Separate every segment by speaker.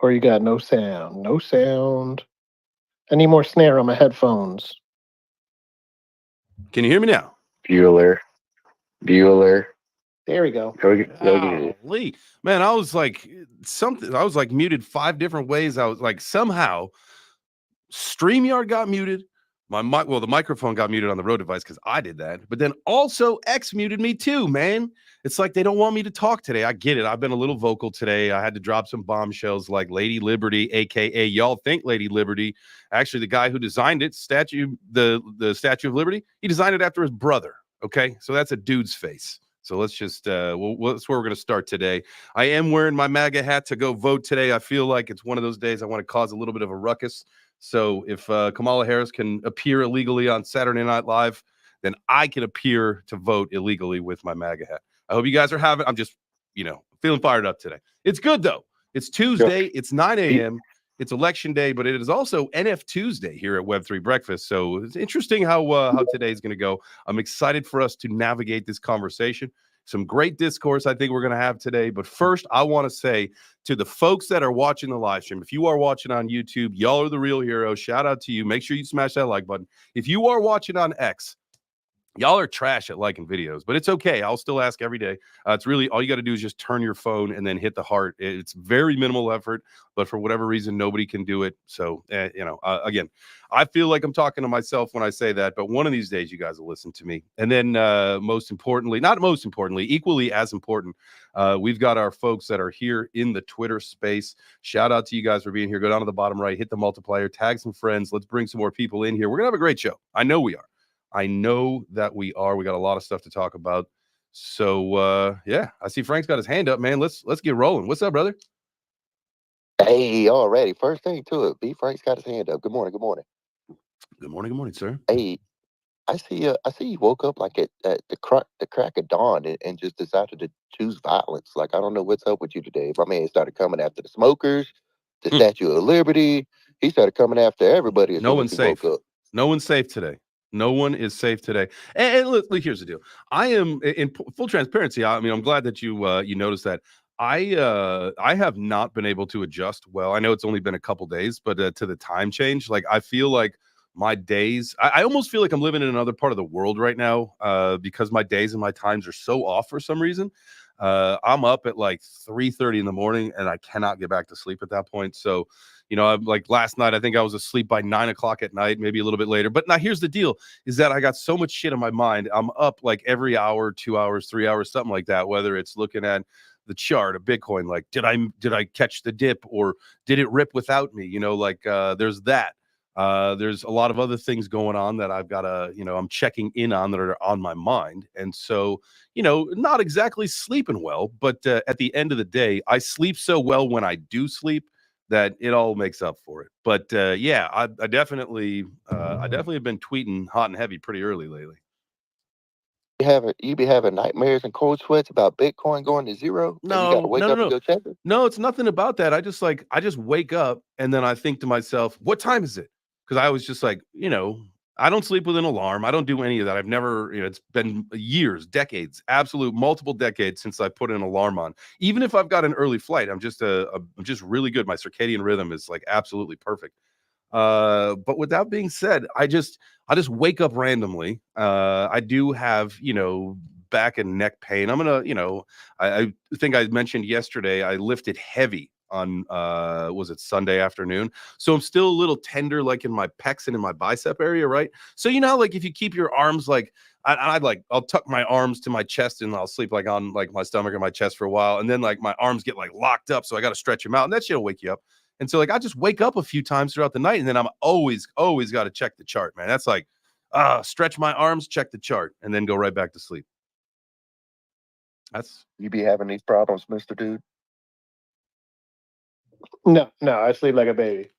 Speaker 1: Or you got no sound? No sound. I need more snare on my headphones.
Speaker 2: Can you hear me now?
Speaker 3: Bueller. Bueller.
Speaker 1: There we go.
Speaker 3: Go get it.
Speaker 2: Golly. Man, I was like I was like muted 5 different ways. I was like somehow StreamYard got muted. The microphone got muted on the Rode device because I did that. But then also X muted me too, man. It's like they don't want me to talk today. I get it. I've been a little vocal today. I had to drop some bombshells like Lady Liberty, aka y'all think Lady Liberty. Actually, the guy who designed it, the Statue of Liberty, he designed it after his brother. Okay, so that's a dude's face. So let's just that's where we're going to start today. I am wearing my MAGA hat to go vote today. I feel like it's one of those days I want to cause a little bit of a ruckus. So if Kamala Harris can appear illegally on Saturday Night Live, then I can appear to vote illegally with my MAGA hat. I hope you guys are I'm just, feeling fired up today. It's good, though. It's Tuesday. It's 9 a.m. It's election day, but it is also NF Tuesday here at Web3 Breakfast. So it's interesting how today's going to go. I'm excited for us to navigate this conversation. Some great discourse I think we're going to have today. But first, I want to say to the folks that are watching the live stream, if you are watching on YouTube, y'all are the real heroes. Shout out to you. Make sure you smash that like button. If you are watching on X, y'all are trash at liking videos, but it's okay. I'll still ask every day. It's really all you got to do is just turn your phone and then hit the heart. It's very minimal effort, but for whatever reason, nobody can do it. So, again, I feel like I'm talking to myself when I say that, but one of these days you guys will listen to me. And then not most importantly, equally as important, we've got our folks that are here in the Twitter space. Shout out to you guys for being here. Go down to the bottom right, hit the multiplier, tag some friends. Let's bring some more people in here. We're going to have a great show. I know we are. I know that we are. We got a lot of stuff to talk about. So I see Frank's got his hand up, man. Let's get rolling. What's up, brother?
Speaker 3: Hey, already. First thing to it. B. Frank's got his hand up. Good morning. Good morning.
Speaker 2: Good morning, sir.
Speaker 3: Hey, I see you woke up like at the crack of dawn and just decided to choose violence. Like, I don't know what's up with you today. My man started coming after the smokers, the Statue of Liberty. He started coming after everybody as
Speaker 2: No
Speaker 3: soon as
Speaker 2: one's
Speaker 3: he
Speaker 2: safe.
Speaker 3: woke up.
Speaker 2: No one's safe today. No one is safe today. And look, here's the deal. I am in full transparency. I mean, I'm glad that you noticed that. I have not been able to adjust well. I know it's only been a couple days, but to the time change, like I feel like my days, I almost feel like I'm living in another part of the world right now because my days and my times are so off for some reason. I'm up at like 3:30 in the morning and I cannot get back to sleep at that point. So, I'm like last night, I think I was asleep by 9 o'clock at night, maybe a little bit later. But now here's the deal is that I got so much shit on my mind. I'm up like every hour, 2 hours, 3 hours, something like that, whether it's looking at the chart of Bitcoin, like did I catch the dip or did it rip without me? There's that. There's a lot of other things going on that I've got to, I'm checking in on that are on my mind. And so, not exactly sleeping well, but at the end of the day, I sleep so well when I do sleep that it all makes up for it. But I definitely have been tweeting hot and heavy pretty early lately.
Speaker 3: You be having nightmares and cold sweats about Bitcoin going to zero? And you got to wake up and go check it?
Speaker 2: No, it's nothing about that. I just wake up and then I think to myself, what time is it? Because I was just like, I don't sleep with an alarm. I don't do any of that. I've never, it's been years, decades, absolute multiple decades since I put an alarm on. Even if I've got an early flight, I'm just really good. My circadian rhythm is like absolutely perfect. But with that being said, I just wake up randomly. I do have, back and neck pain. I'm gonna, I think I mentioned yesterday I lifted heavy on was it Sunday afternoon, so I'm still a little tender like in my pecs and in my bicep area, right? So like if you keep your arms like I'll tuck my arms to my chest and I'll sleep like on like my stomach or my chest for a while, and then like my arms get like locked up, so I got to stretch them out, and that shit'll wake you up. And so like I just wake up a few times throughout the night, and then I'm always got to check the chart, man. That's like stretch my arms, check the chart, and then go right back to sleep.
Speaker 3: You be having these problems, Mr. Dude?
Speaker 1: No, I sleep like a baby.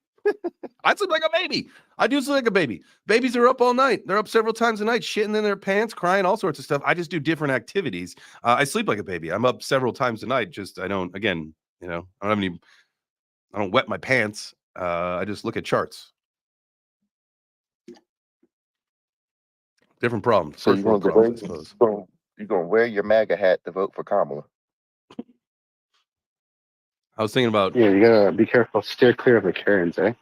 Speaker 2: I sleep like a baby. I do sleep like a baby. Babies are up all night. They're up several times a night, shitting in their pants, crying, all sorts of stuff. I just do different activities. I sleep like a baby. I'm up several times a night. Just I don't wet my pants. I just look at charts. Different problems.
Speaker 3: So you're going to wear your MAGA hat to vote for Kamala?
Speaker 2: I was thinking about.
Speaker 4: Yeah, you gotta be careful. Steer clear of the Karens, eh?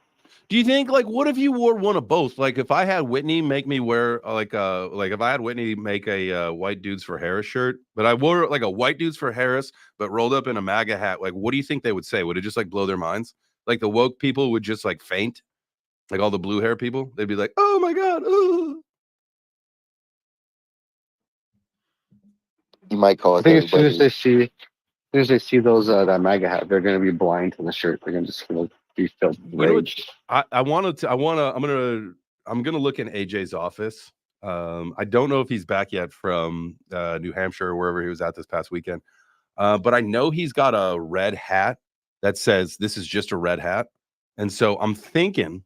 Speaker 2: Do you think, like, what if you wore one of both? Like, if I had Whitney make me wear like if I had Whitney make a White Dudes for Harris shirt, but I wore like a White Dudes for Harris, but rolled up in a MAGA hat, like, what do you think they would say? Would it just like blow their minds? Like the woke people would just like faint, like all the blue hair people. They'd be like, "Oh my god!" Ugh.
Speaker 3: You might
Speaker 4: I
Speaker 3: cause
Speaker 4: think as soon
Speaker 3: everybody.
Speaker 4: as they see those that MAGA hat, they're gonna be blind to the shirt. They're just gonna be filled with
Speaker 2: You know what?
Speaker 4: rage.
Speaker 2: I'm gonna look in AJ's office. I don't know if he's back yet from New Hampshire or wherever he was at this past weekend. But I know he's got a red hat that says this is just a red hat. And so I'm thinking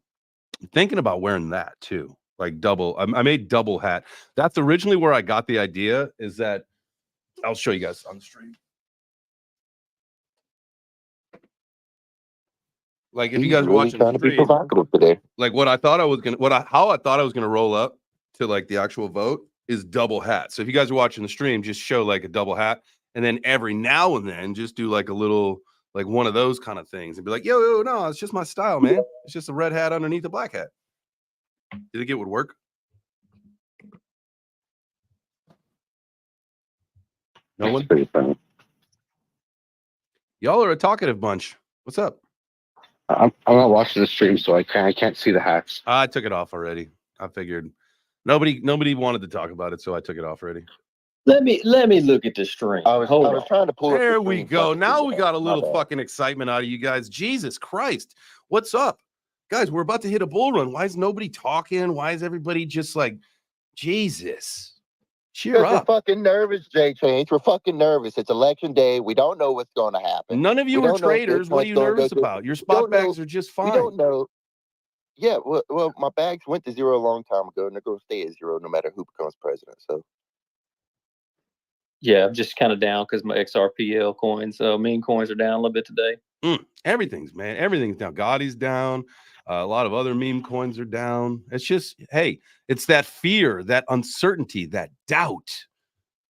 Speaker 2: about wearing that too. Like double. I made double hat. That's originally where I got the idea, is that I'll show you guys on the stream. Like if you
Speaker 3: He's
Speaker 2: guys are
Speaker 3: really
Speaker 2: watching
Speaker 3: trying to be
Speaker 2: stream,
Speaker 3: provocative today.
Speaker 2: like what I thought I was gonna roll up to like the actual vote is double hat. So if you guys are watching the stream, just show like a double hat, and then every now and then just do like a little like one of those kind of things and be like, yo, no, it's just my style, man. It's just a red hat underneath a black hat. Do you think it would work? No
Speaker 4: That's
Speaker 2: one?
Speaker 4: pretty funny.
Speaker 2: Y'all are a talkative bunch. What's up?
Speaker 4: I'm not watching the stream, so I can't see the hats.
Speaker 2: I took it off already. I figured nobody wanted to talk about it, so I took it off already.
Speaker 5: Let me look at the stream.
Speaker 3: I was trying to pull up the
Speaker 2: There we
Speaker 3: screen so I
Speaker 2: go.
Speaker 3: could
Speaker 2: Now
Speaker 3: see
Speaker 2: we
Speaker 3: that.
Speaker 2: got a
Speaker 3: My
Speaker 2: little
Speaker 3: bad.
Speaker 2: fucking excitement out of you guys. Jesus Christ. What's up? Guys, we're about to hit a bull run. Why is nobody talking? Why is everybody just like, Jesus? Cheer
Speaker 3: Because we're
Speaker 2: up.
Speaker 3: fucking nervous, Jay Change. We're fucking nervous. It's election day. We don't know what's going to happen.
Speaker 2: None of you
Speaker 3: We
Speaker 2: are
Speaker 3: don't know if
Speaker 2: traders. What are
Speaker 3: Bitcoin's
Speaker 2: you
Speaker 3: gonna go
Speaker 2: nervous
Speaker 3: through.
Speaker 2: about? Your
Speaker 3: We
Speaker 2: spot
Speaker 3: don't know.
Speaker 2: bags are just
Speaker 3: We
Speaker 2: fine.
Speaker 3: don't know. Yeah, well, my bags went to zero a long time ago, and they're going to stay at zero no matter who becomes president. So
Speaker 5: Yeah, I'm just kind of down because my XRPL coins, meme coins are down a little bit today.
Speaker 2: Everything's down. Gotti's down. A lot of other meme coins are down. It's just, hey, it's that fear, that uncertainty, that doubt.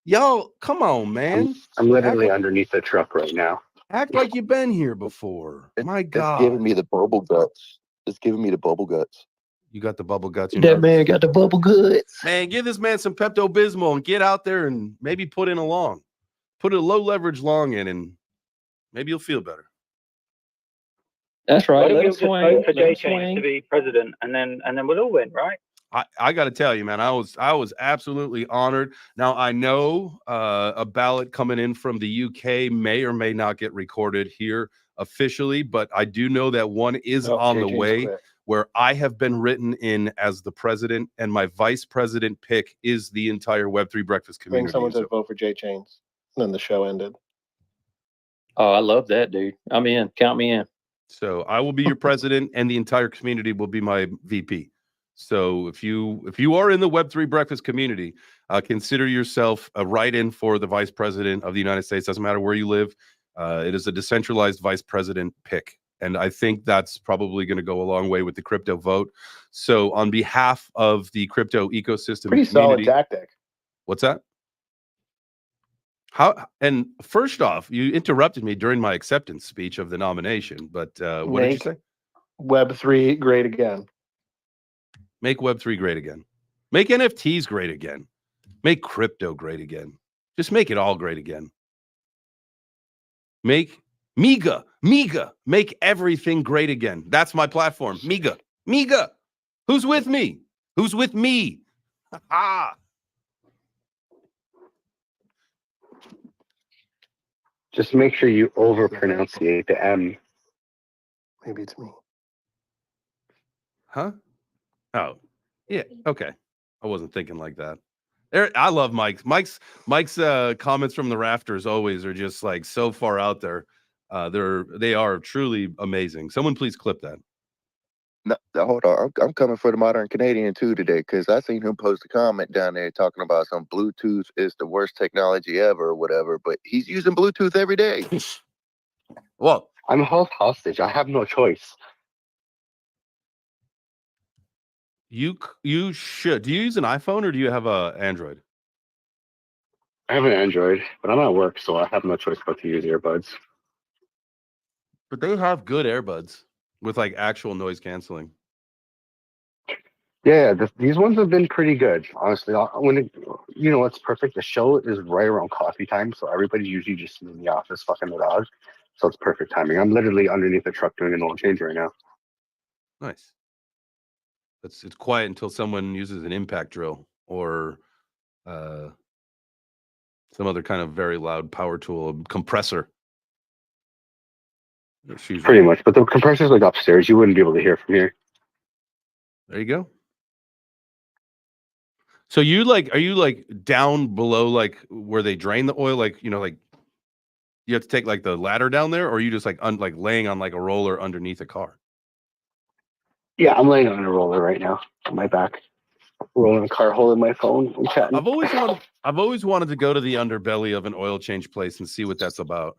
Speaker 2: Y'all, come on, man.
Speaker 4: I'm literally underneath the truck right now.
Speaker 2: Act like you've been here before. My
Speaker 3: it's
Speaker 2: God.
Speaker 3: giving me the bubble guts. It's giving me the bubble guts.
Speaker 2: You got the bubble guts. You're
Speaker 5: That
Speaker 2: nervous?
Speaker 5: man got the bubble guts.
Speaker 2: Man, give this man some Pepto-Bismol and get out there and maybe put in a long. Put a low leverage long in, and maybe you'll feel better.
Speaker 5: That's
Speaker 6: Why
Speaker 5: right.
Speaker 6: don't
Speaker 5: Let
Speaker 6: we
Speaker 5: him
Speaker 6: all just
Speaker 5: swing.
Speaker 6: vote for
Speaker 5: Let him
Speaker 6: Jay Change to
Speaker 5: swing.
Speaker 6: be president, and then we'll all win, right?
Speaker 2: I got to tell you, man, I was absolutely honored. Now I know a ballot coming in from the UK may or may not get recorded here officially, but I do know that one is on the way where I have been written in as the president, and my vice president pick is the entire Web3 breakfast
Speaker 1: I think
Speaker 2: community.
Speaker 1: someone said vote for Jay Chains. And then the show ended.
Speaker 5: Oh, I love that, dude. I'm in. Count me in.
Speaker 2: So I will be your president, and the entire community will be my VP. So if you are in the Web3 breakfast community, consider yourself a write-in for the vice president of the United States. Doesn't matter where you live. It is a decentralized vice president pick. And I think that's probably going to go a long way with the crypto vote. So on behalf of the crypto ecosystem
Speaker 1: Pretty solid
Speaker 2: community,
Speaker 1: tactic.
Speaker 2: what's that? How? And first off, you interrupted me during my acceptance speech of the nomination. But what did you say?
Speaker 1: Web3 great again.
Speaker 2: Make Web3 great again. Make NFTs great again. Make crypto great again. Just make it all great again. Make MEGA, make everything great again. That's my platform. MEGA. Who's with me? Who's with me? Ah.
Speaker 4: Just make sure you over-pronunciate the M.
Speaker 1: Maybe it's me.
Speaker 2: Huh? Oh, yeah. Okay. I wasn't thinking like that. I love Mike's. Mike's comments from the rafters always are just like so far out there. They are truly amazing. Someone please clip that.
Speaker 3: No, hold on. I'm coming for the modern Canadian too today, because I seen him post a comment down there talking about some Bluetooth is the worst technology ever or whatever, but he's using Bluetooth every day.
Speaker 2: Well,
Speaker 4: I'm held hostage. I have no choice.
Speaker 2: you should. Do you use an iPhone or do you have a Android?
Speaker 4: I have an Android, but I'm at work, so I have no choice but to use earbuds.
Speaker 2: But they have good earbuds with like actual noise canceling.
Speaker 4: Yeah, these ones have been pretty good, honestly. What's perfect? The show is right around coffee time, so everybody's usually just in the office fucking the dog. So it's perfect timing. I'm literally underneath the truck doing an oil change right now.
Speaker 2: Nice. It's quiet until someone uses an impact drill or some other kind of very loud power tool, a compressor.
Speaker 4: Pretty much, but the compressor's like upstairs. You wouldn't be able to hear from here.
Speaker 2: There you go. So are you like down below like where they drain the oil, like like you have to take like the ladder down there, or are you just like laying on like a roller underneath a car?
Speaker 4: Yeah, I'm laying on a roller right now on my back, rolling a car, holding my phone and chatting.
Speaker 2: I've always wanted to go to the underbelly of an oil change place and see what that's about.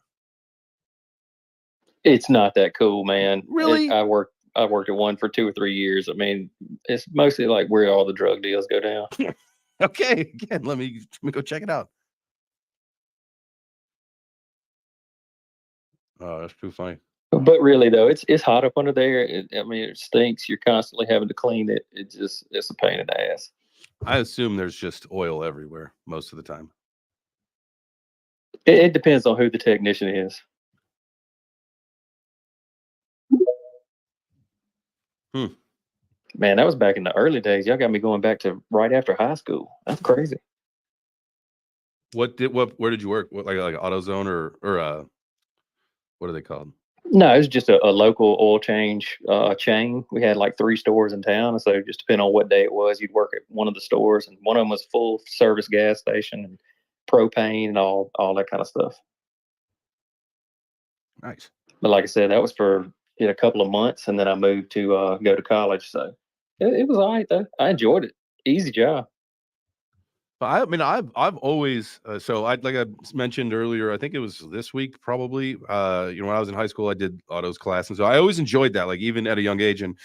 Speaker 5: It's not that cool, man.
Speaker 2: Really?
Speaker 5: I worked at one for 2 or 3 years. I mean, it's mostly like where all the drug deals go down.
Speaker 2: Okay, again, let me go check it out. Oh, that's too funny.
Speaker 5: But really, though, it's hot up under there. It stinks. You're constantly having to clean it. It's a pain in the ass.
Speaker 2: I assume there's just oil everywhere most of the time.
Speaker 5: It depends on who the technician is. Man, that was back in the early days. Y'all got me going back to right after high school. That's crazy.
Speaker 2: Where did you work? What, like AutoZone or what are they called?
Speaker 5: No, it was just a local oil change chain. We had like 3 stores in town, so just depending on what day it was, you'd work at one of the stores, and one of them was full service gas station and propane and all that kind of stuff.
Speaker 2: Nice.
Speaker 5: But like I said, that was for a couple of months, and then I moved to go to college. So it was all right though. I enjoyed it. Easy job.
Speaker 2: But I've always like I mentioned earlier, I think it was this week probably. When I was in high school, I did autos class, and so I always enjoyed that, like even at a young age. And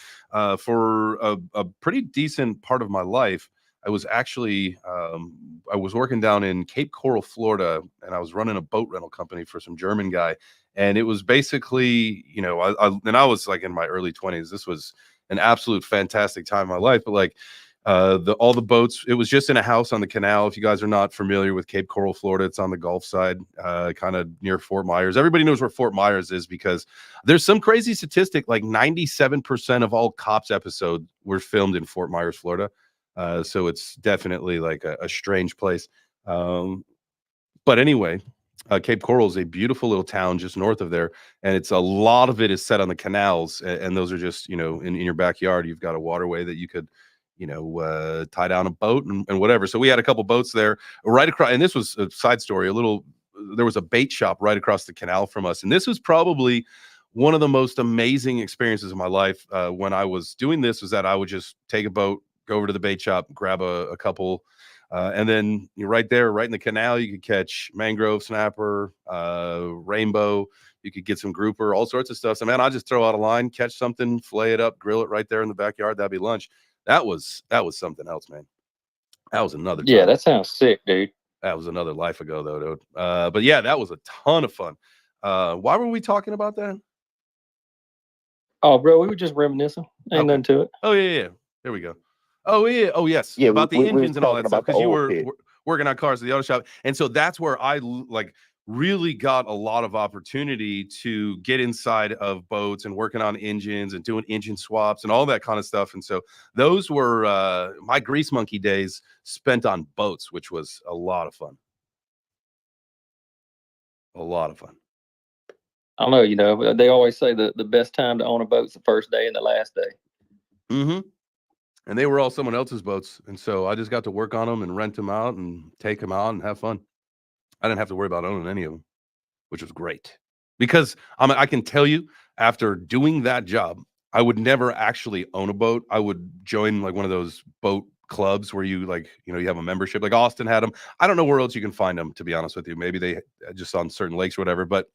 Speaker 2: for a pretty decent part of my life, I was actually I was working down in Cape Coral, Florida, and I was running a boat rental company for some German guy. And it was basically, I was like in my early 20s. This was an absolute fantastic time in my life, but like. All the boats, it was just in a house on the canal. If you guys are not familiar with Cape Coral, Florida, it's on the Gulf side, kind of near Fort Myers. Everybody knows where Fort Myers is because there's some crazy statistic, like 97% of all Cops episodes were filmed in Fort Myers, Florida. So it's definitely like a strange place. But anyway, Cape Coral is a beautiful little town just north of there, and it's a lot of it is set on the canals, and those are just in your backyard. You've got a waterway that you could tie down a boat and whatever. So we had a couple boats there right across, and this was a side story. There was a bait shop right across the canal from us, and this was probably one of the most amazing experiences of my life. When I was doing this, was that I would just take a boat, go over to the bait shop, grab a couple, and then you're right there, right in the canal. You could catch mangrove, snapper, rainbow. You could get some grouper, all sorts of stuff. So man, I just throw out a line, catch something, fillet it up, grill it right there in the backyard. That'd be lunch. That was something else, man. That was another time.
Speaker 5: Yeah, that sounds sick, dude.
Speaker 2: That was another life ago, though, dude. But yeah, that was a ton of fun. Why were we talking about that?
Speaker 5: Oh, bro, we were just reminiscing. Ain't nothing to it.
Speaker 2: Oh yeah. There we go. Oh yeah. Oh yes.
Speaker 3: Yeah,
Speaker 2: about the engines and all that stuff, because you were
Speaker 3: pit.
Speaker 2: working on cars at the auto shop, and so that's where I like really got a lot of opportunity to get inside of boats and working on engines and doing engine swaps and all that kind of stuff. And so those were my grease monkey days spent on boats, which was a lot of fun. A lot of fun.
Speaker 5: I don't know, they always say the best time to own a boat's the first day and the last day.
Speaker 2: Mm-hmm. And they were all someone else's boats. And so I just got to work on them and rent them out and take them out and have fun. I didn't have to worry about owning any of them, which was great. Because I can tell you, after doing that job, I would never actually own a boat. I would join like one of those boat clubs where you you have a membership. Like Austin had them. I don't know where else you can find them, to be honest with you. Maybe they just on certain lakes or whatever. But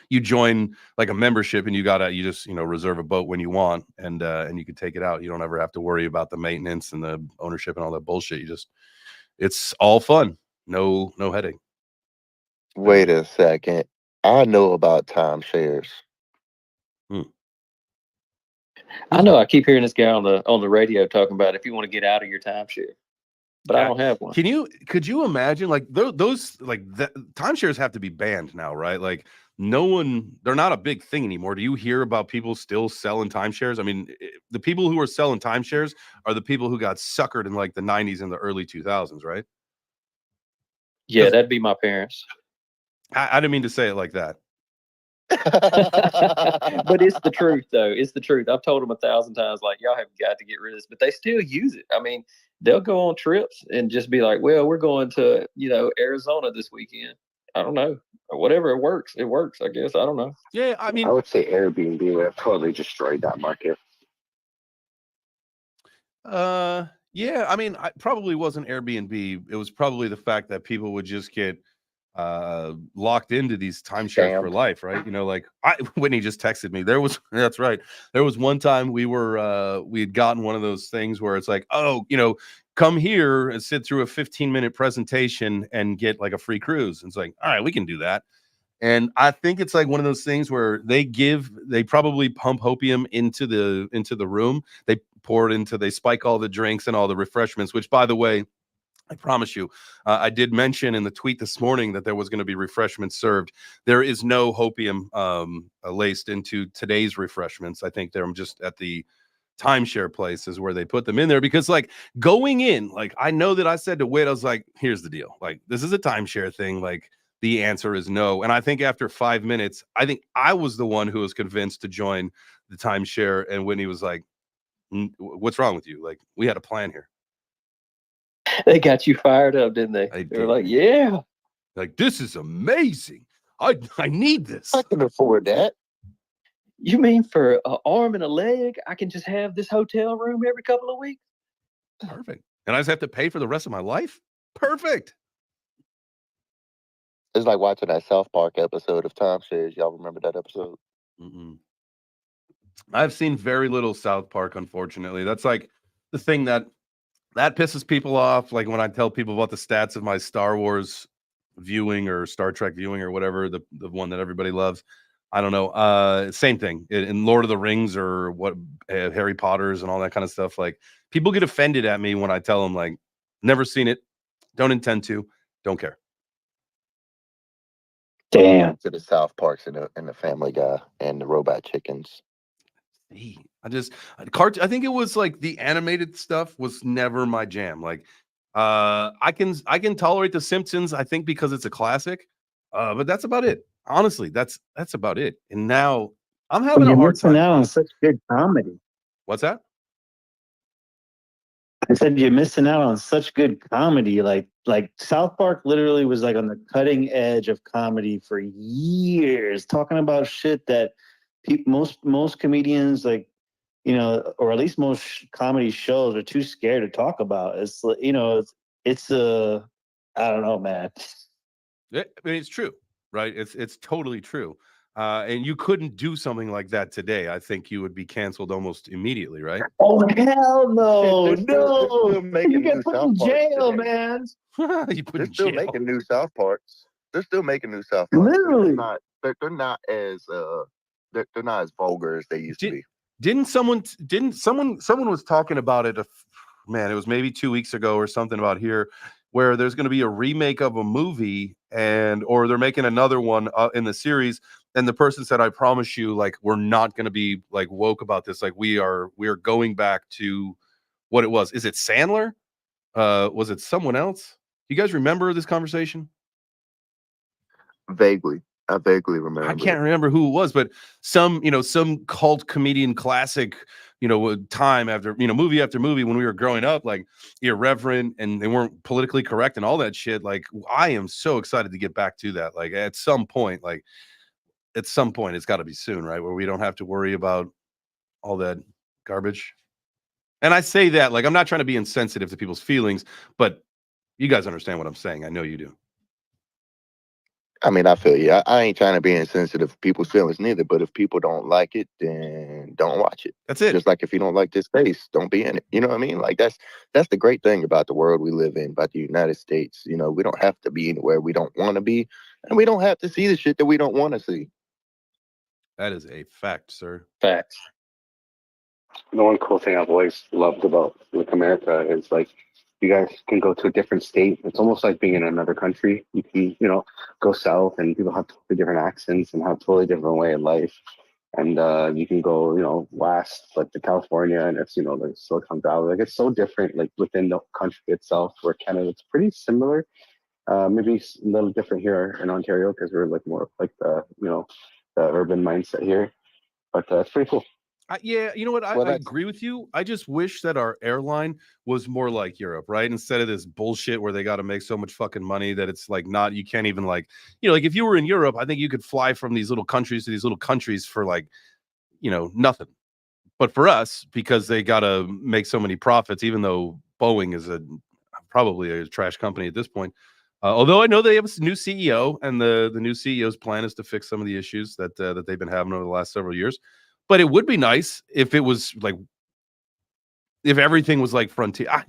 Speaker 2: you join like a membership and you just reserve a boat when you want, and you can take it out. You don't ever have to worry about the maintenance and the ownership and all that bullshit. It's all fun. No headache.
Speaker 3: Wait a second. I know about timeshares.
Speaker 5: I know I keep hearing this guy on the radio talking about if you want to get out of your timeshare, but I
Speaker 2: Yeah.
Speaker 5: don't have one.
Speaker 2: Could you imagine like those like timeshares have to be banned now, right? Like they're not a big thing anymore. Do you hear about people still selling timeshares? I mean, the people who are selling timeshares are the people who got suckered in like the 90s and the early 2000s, right?
Speaker 5: Yeah, that'd be my parents.
Speaker 2: I didn't mean to say it like that.
Speaker 5: But it's the truth, though. It's the truth. I've told them 1,000 times, like, y'all have got to get rid of this, but they still use it. I mean, they'll go on trips and just be like, well, we're going to, Arizona this weekend. I don't know. Or whatever. It works. It works, I guess. I don't know.
Speaker 2: Yeah, I mean,
Speaker 4: I would say Airbnb would have totally destroyed that market.
Speaker 2: yeah, I mean, I probably wasn't Airbnb. It was probably the fact that people would just get locked into these timeshares for
Speaker 3: Scammed.
Speaker 2: life, right? Like Whitney just texted me. That's right. There was one time we had gotten one of those things where it's like, oh, come here and sit through a 15-minute presentation and get like a free cruise. And it's like, all right, we can do that. And I think it's like one of those things where they probably pump hopium into the room. They spike all the drinks and all the refreshments, which, by the way, I promise you, I did mention in the tweet this morning that there was going to be refreshments served. There is no hopium laced into today's refreshments. I think they're just at the timeshare places where they put them in there because, like, going in, like, I know that I said to Whit, I was like, here's the deal. Like, this is a timeshare thing. Like, the answer is no. And I think after 5 minutes, I think I was the one who was convinced to join the timeshare. And Whitney was like, what's wrong with you? Like, we had a plan here.
Speaker 5: They got you fired up, didn't they? They were like, yeah.
Speaker 2: Like, this is amazing. I need this.
Speaker 3: I can afford that.
Speaker 5: You mean for an arm and a leg, I can just have this hotel room every couple of weeks?
Speaker 2: Perfect. And I just have to pay for the rest of my life? Perfect.
Speaker 3: It's like watching that South Park episode of timeshares. Y'all remember that episode?
Speaker 2: Mm-mm. I've seen very little South Park, unfortunately. That's like the thing that pisses people off. Like when I tell people about the stats of my Star Wars viewing or Star Trek viewing or whatever, the one that everybody loves. I don't know. Same thing in Lord of the Rings or what Harry Potter's and all that kind of stuff. Like people get offended at me when I tell them like, never seen it, don't intend to, don't care.
Speaker 5: Damn.
Speaker 3: To the South Parks and the Family Guy and the Robot Chickens.
Speaker 2: I think it was like the animated stuff was never my jam. Like I can tolerate the Simpsons, I think, because it's a classic. But that's about it. Honestly, that's about it. And now I'm having a hard time.
Speaker 7: You're missing out on such good comedy.
Speaker 2: What's that?
Speaker 7: I said you're missing out on such good comedy. Like South Park literally was like on the cutting edge of comedy for years, talking about shit that most comedians, like, or at least most comedy shows, are too scared to talk about. It's it's I don't know, man.
Speaker 2: I mean, it's true, right? It's totally true. And you couldn't do something like that today. I think you would be canceled almost immediately, right?
Speaker 7: Oh hell no,
Speaker 3: They're still making
Speaker 7: You
Speaker 3: new
Speaker 7: get put
Speaker 3: South
Speaker 7: in
Speaker 3: Parks
Speaker 7: jail,
Speaker 3: today.
Speaker 7: man.
Speaker 2: You put
Speaker 3: They're
Speaker 2: in
Speaker 3: still
Speaker 2: jail.
Speaker 3: making new South Parks. They're still making new South Parks.
Speaker 7: Literally.
Speaker 3: They're not as they're not as vulgar as they used to be.
Speaker 2: Didn't someone was talking about it? Man, it was maybe 2 weeks ago or something about here, where there's going to be a remake of a movie or they're making another one in the series. And the person said, I promise you, like, we're not going to be like woke about this. Like we are going back to what it was. Is it Sandler? Was it someone else? You guys remember this conversation?
Speaker 3: Vaguely. I vaguely remember.
Speaker 2: I can't remember who it was, but some cult comedian classic, time after, movie after movie when we were growing up, like irreverent and they weren't politically correct and all that shit. Like I am so excited to get back to that. Like at some point, it's got to be soon, right? Where we don't have to worry about all that garbage. And I say that, like, I'm not trying to be insensitive to people's feelings, but you guys understand what I'm saying. I know you do.
Speaker 3: I mean, I feel you. I ain't trying to be insensitive to people's feelings neither, but if people don't like it, then don't watch it.
Speaker 2: That's it.
Speaker 3: Just like if you don't like this space, don't be in it. You know what I mean? Like that's the great thing about the world we live in, about the United States. We don't have to be anywhere we don't want to be, and we don't have to see the shit that we don't want to see.
Speaker 2: That is a fact, sir.
Speaker 5: Facts.
Speaker 4: The one cool thing I've always loved about like America is like you guys can go to a different state. It's almost like being in another country. You can, go south and people have totally different accents and have totally different way of life. And you can go, west, like to California, and it's, like Silicon Valley. Like it's so different, like within the country itself. Where Canada, it's pretty similar. Maybe a little different here in Ontario because we're like more of like the urban mindset here. But it's pretty cool.
Speaker 2: Yeah, you know what? I agree with you. I just wish that our airline was more like Europe, right? Instead of this bullshit where they got to make so much fucking money that it's like not, you can't even like, like if you were in Europe, I think you could fly from these little countries to these little countries for like, nothing. But for us, because they got to make so many profits, even though Boeing is probably a trash company at this point. Although I know they have a new CEO, and the new CEO's plan is to fix some of the issues that they've been having over the last several years. But it would be nice if it was like, if everything was like Frontier.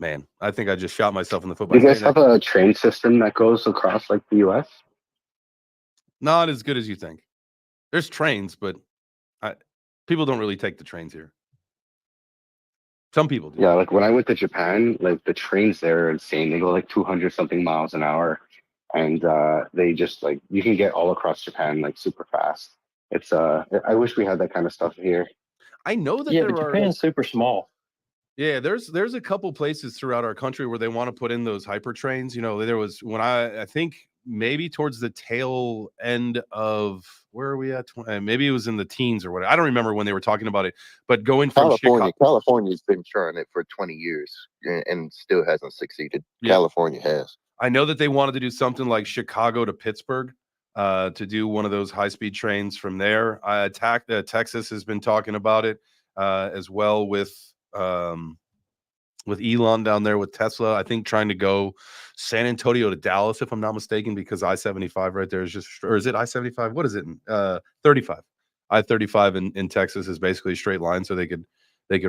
Speaker 2: Man, I think I just shot myself in the foot.
Speaker 4: Do you guys have a train system that goes across like the U.S.?
Speaker 2: Not as good as you think. There's trains, but people don't really take the trains here. Some people do.
Speaker 4: Yeah, like when I went to Japan, like the trains there are insane. They go like 200 something miles an hour, and they just like you can get all across Japan like super fast. It's I wish we had that kind of stuff here.
Speaker 2: I know that
Speaker 5: but Japan's super small.
Speaker 2: Yeah, there's a couple places throughout our country where they want to put in those hyper trains. There was when I think maybe towards the tail end of where are we at? Maybe it was in the teens or whatever. I don't remember when they were talking about it. But going from
Speaker 3: California's been trying it for 20 years and still hasn't succeeded. Yeah. California has.
Speaker 2: I know that they wanted to do something like Chicago to Pittsburgh. To do one of those high-speed trains from there. Texas has been talking about it as well with Elon down there with Tesla. I think trying to go San Antonio to Dallas, if I'm not mistaken, because I-75 right there is just, or is it I-75? What is it? 35. I-35 in Texas is basically a straight line, so they could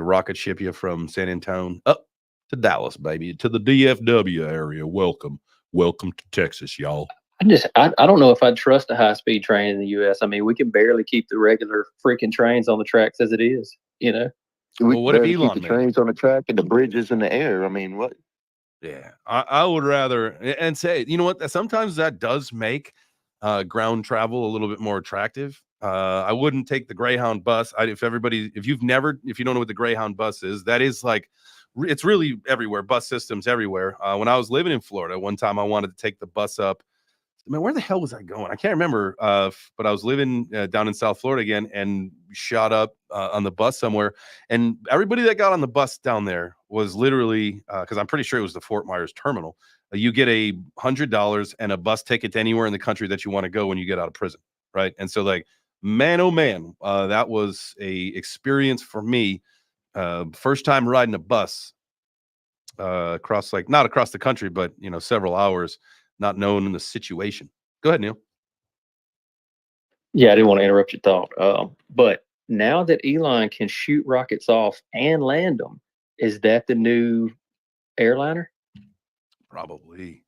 Speaker 2: rocket ship you from San Antonio up to Dallas, baby, to the DFW area. Welcome to Texas, y'all.
Speaker 5: I don't know if I'd trust a high-speed train in the U.S. I mean, we can barely keep the regular freaking trains on the tracks as it is,
Speaker 2: Well, what if Elon
Speaker 3: keep the trains on the track and the bridges in the air? I mean, what?
Speaker 2: Yeah, I would rather, and say, you know what? Sometimes that does make ground travel a little bit more attractive. I wouldn't take the Greyhound bus. If you don't know what the Greyhound bus is, that is like, it's really everywhere. Bus systems everywhere. When I was living in Florida, one time I wanted to take the bus up. I mean, where the hell was I going? I can't remember, but I was living down in South Florida again and shot up on the bus somewhere. And everybody that got on the bus down there was literally, because I'm pretty sure it was the Fort Myers terminal, you get $100 and a bus ticket to anywhere in the country that you want to go when you get out of prison, right? And so like, man, oh man, that was a experience for me. First time riding a bus across, like not across the country, but several hours. Not knowing the situation. Go ahead, Neil.
Speaker 5: Yeah, I didn't want to interrupt your thought. But now that Elon can shoot rockets off and land them, is that the new airliner?
Speaker 2: Probably.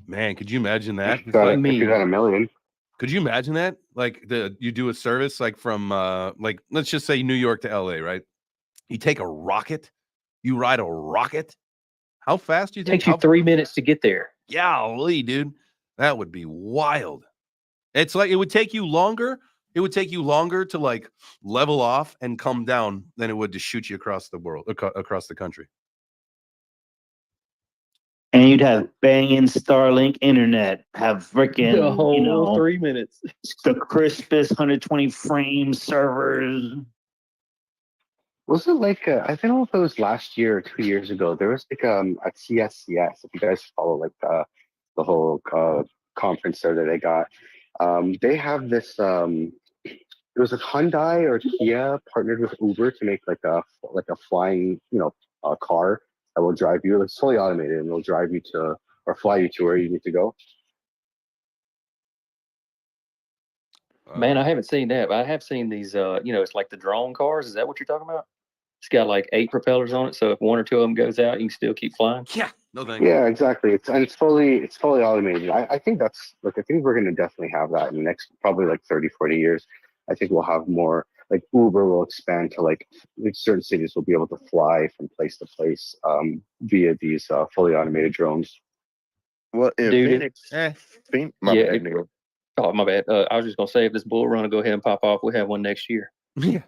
Speaker 2: Man, could you imagine that?
Speaker 4: If you got $1 million.
Speaker 2: Could you imagine that? Like you do a service like from like let's just say New York to LA, right? You take a rocket, you ride a rocket. How fast do you think?
Speaker 5: Takes you 3 minutes to get there.
Speaker 2: Golly, dude, that would be wild. It's like it would take you longer. It would take you longer to like level off and come down than it would to shoot you across the world, across the country.
Speaker 7: And you'd have banging Starlink internet, have freaking
Speaker 5: the whole 3 minutes,
Speaker 7: the crispest 120 frame servers.
Speaker 4: Was it like I don't know if it was last year or 2 years ago? There was like a CSCS. If you guys follow like the whole conference there that they got, they have this. It was a Hyundai or Kia partnered with Uber to make like a flying car that will drive you. It's fully automated and will drive you to or fly you to where you need to go.
Speaker 5: Man, I haven't seen that, but I have seen these. It's like the drone cars. Is that what you're talking about? It's got like 8 propellers on it, so if 1 or 2 of them goes out, you can still keep flying.
Speaker 2: Yeah, no thanks.
Speaker 4: Yeah, exactly. It's fully automated. I think that's I think we're going to definitely have that in the next probably like 30, 40 years. I think we'll have more like Uber will expand to like certain cities will be able to fly from place to place via these fully automated drones.
Speaker 3: Well, in
Speaker 5: Dude,
Speaker 3: Phoenix,
Speaker 2: Eh,
Speaker 3: my
Speaker 5: Yeah,
Speaker 3: bad,
Speaker 5: it-
Speaker 3: nigga.
Speaker 5: oh my bad. I was just gonna say if this bull run will go ahead and pop off, we'll have one next year.
Speaker 2: yeah.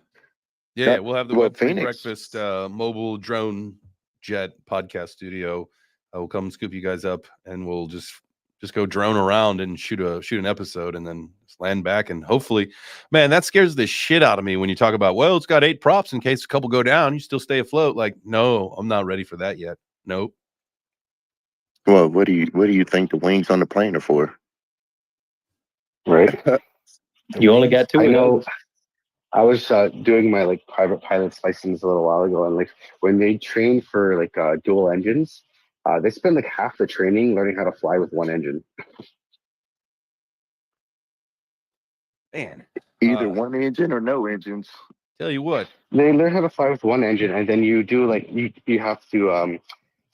Speaker 2: Yeah,
Speaker 3: That-
Speaker 2: we'll have the
Speaker 3: well,
Speaker 2: Web3
Speaker 3: Phoenix-
Speaker 2: Breakfast mobile drone jet podcast studio. We'll come scoop you guys up, and we'll just go drone around and shoot an episode, and then just land back, and hopefully, man, that scares the shit out of me when you talk about, well, it's got 8 props in case a couple go down, you still stay afloat. Like, no, I'm not ready for that yet. Nope.
Speaker 3: Well, what do you think the wings on the plane are for?
Speaker 4: Right.
Speaker 5: You only got 2
Speaker 4: I
Speaker 5: of
Speaker 4: know.
Speaker 5: those.
Speaker 4: I was doing my like private pilot's license a little while ago, and like when they train for like dual engines, they spend like half the training learning how to fly with one engine.
Speaker 2: Man,
Speaker 3: Either one engine or no engines.
Speaker 2: tell you what,
Speaker 4: They learn how to fly with one engine, and then you do like you have to